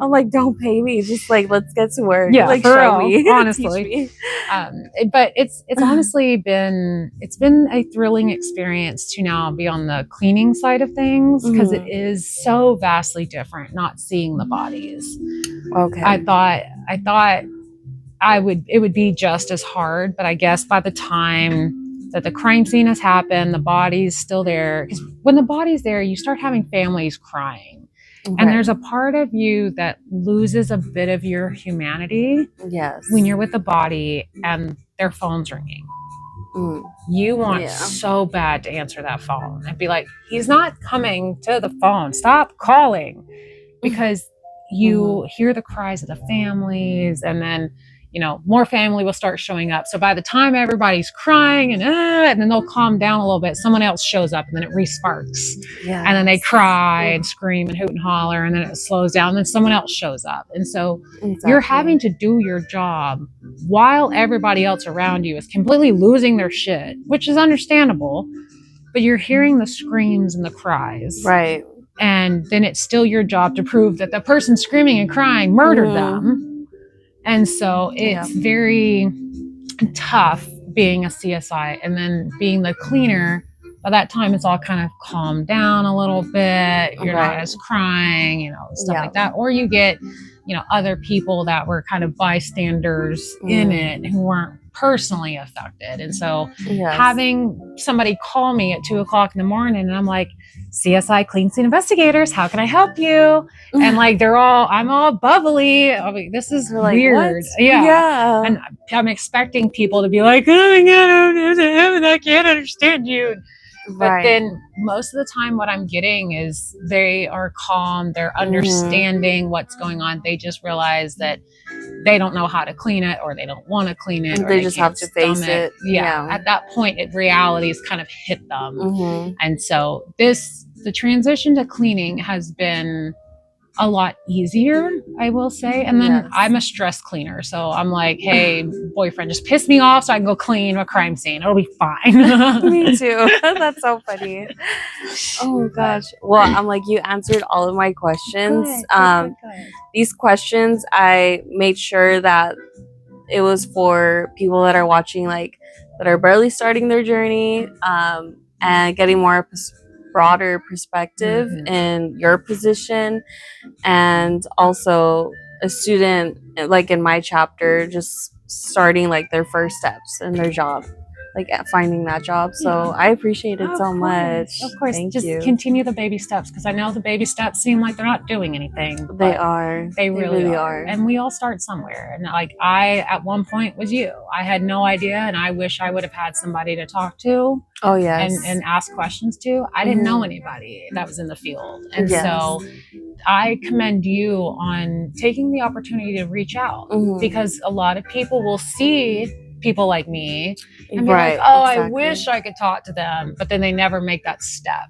I'm like, don't pay me. Just like, let's get to work. Yeah, like, for show real, me. honestly. Me. But it's honestly been a thrilling experience to now be on the cleaning side of things because it is so vastly different not seeing the bodies. Okay. I thought it would be just as hard, but I guess by the time that the crime scene has happened, the body's still there. Because when the body's there, you start having families crying. And there's a part of you that loses a bit of your humanity when you're with the body and their phone's ringing. You want so bad to answer that phone and be like, he's not coming to the phone. Stop calling. Because you hear the cries of the families and then, more family will start showing up. So by the time everybody's crying and then they'll calm down a little bit, someone else shows up and then it re-sparks. And then they cry and scream and hoot and holler and then it slows down and then someone else shows up. And so you're having to do your job while everybody else around you is completely losing their shit, which is understandable, but you're hearing the screams and the cries. Right. And then it's still your job to prove that the person screaming and crying murdered them. And so it's very tough being a CSI and then being the cleaner. By that time, it's all kind of calmed down a little bit. You're not as crying, stuff like that. Or you get, other people that were kind of bystanders in it who weren't personally affected. And so having somebody call me at 2:00 in the morning and I'm like, CSI clean scene investigators, how can I help you? And like I'm all bubbly. I mean, this is weird. What? Yeah. And I'm expecting people to be like, oh my God, I can't understand you. But then most of the time what I'm getting is they are calm. They're understanding what's going on. They just realize that they don't know how to clean it or they don't want to clean it. Or they just have to face it. Yeah. At that point, realities kind of hit them. And so the transition to cleaning has been a lot easier, I will say. And then Yes. I'm a stress cleaner. So I'm like, hey, boyfriend, just piss me off so I can go clean a crime scene. It'll be fine. Me too. That's so funny. Oh gosh. Well, I'm like, you answered all of my questions. Good. These questions, I made sure that it was for people that are watching, like that are barely starting their journey, and getting more broader perspective in your position, and also a student like in my chapter just starting like their first steps in their job, like at finding that job. So I appreciate it so much. Of course. Thank Just you. continue the baby steps, because I know the baby steps seem like they're not doing anything. They but are. They really are. And we all start somewhere. And like I, at one point, was you. I had no idea, and I wish I would have had somebody to talk to. Oh yes. And ask questions to. I didn't know anybody that was in the field. And so I commend you on taking the opportunity to reach out, because a lot of people will see people like me and be like, oh, I wish I could talk to them, but then they never make that step.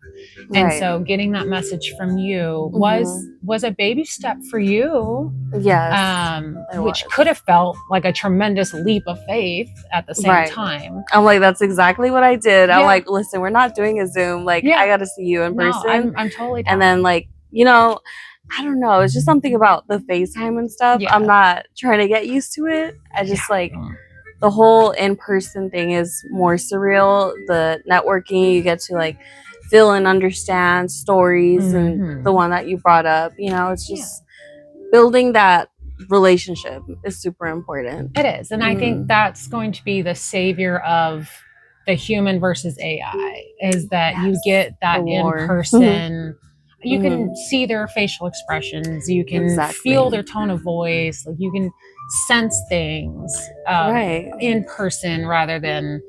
And so getting that message from you was a baby step for you. Yes. Which could have felt like a tremendous leap of faith at the same time. I'm like, that's exactly what I did. I'm like, listen, we're not doing a Zoom. Like, I got to see you in person. I'm totally down. And then like, you know, I don't know. It's just something about the FaceTime and stuff. I'm not trying to get used to it. I just like the whole in-person thing is more surreal. The networking, you get to like feel and understand stories, and the one that you brought up, you know, it's just building that relationship is super important. It is. And I think that's going to be the savior of the human versus AI, is that you get that in person. You can see their facial expressions. You can feel their tone of voice. Like you can sense things in person, rather than,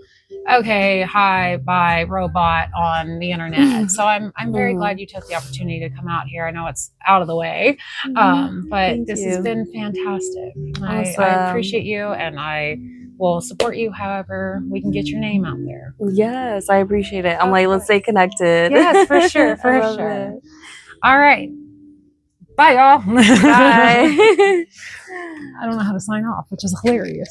okay, hi, bye, robot on the internet. So I'm very glad you took the opportunity to come out here. I know it's out of the way, but this has been fantastic. I appreciate you, and I will support you however we can get your name out there. Yes, I appreciate it. I'm like, let's stay connected. Yes, for sure, for sure. All right. Bye, y'all. Bye. I don't know how to sign off, which is hilarious.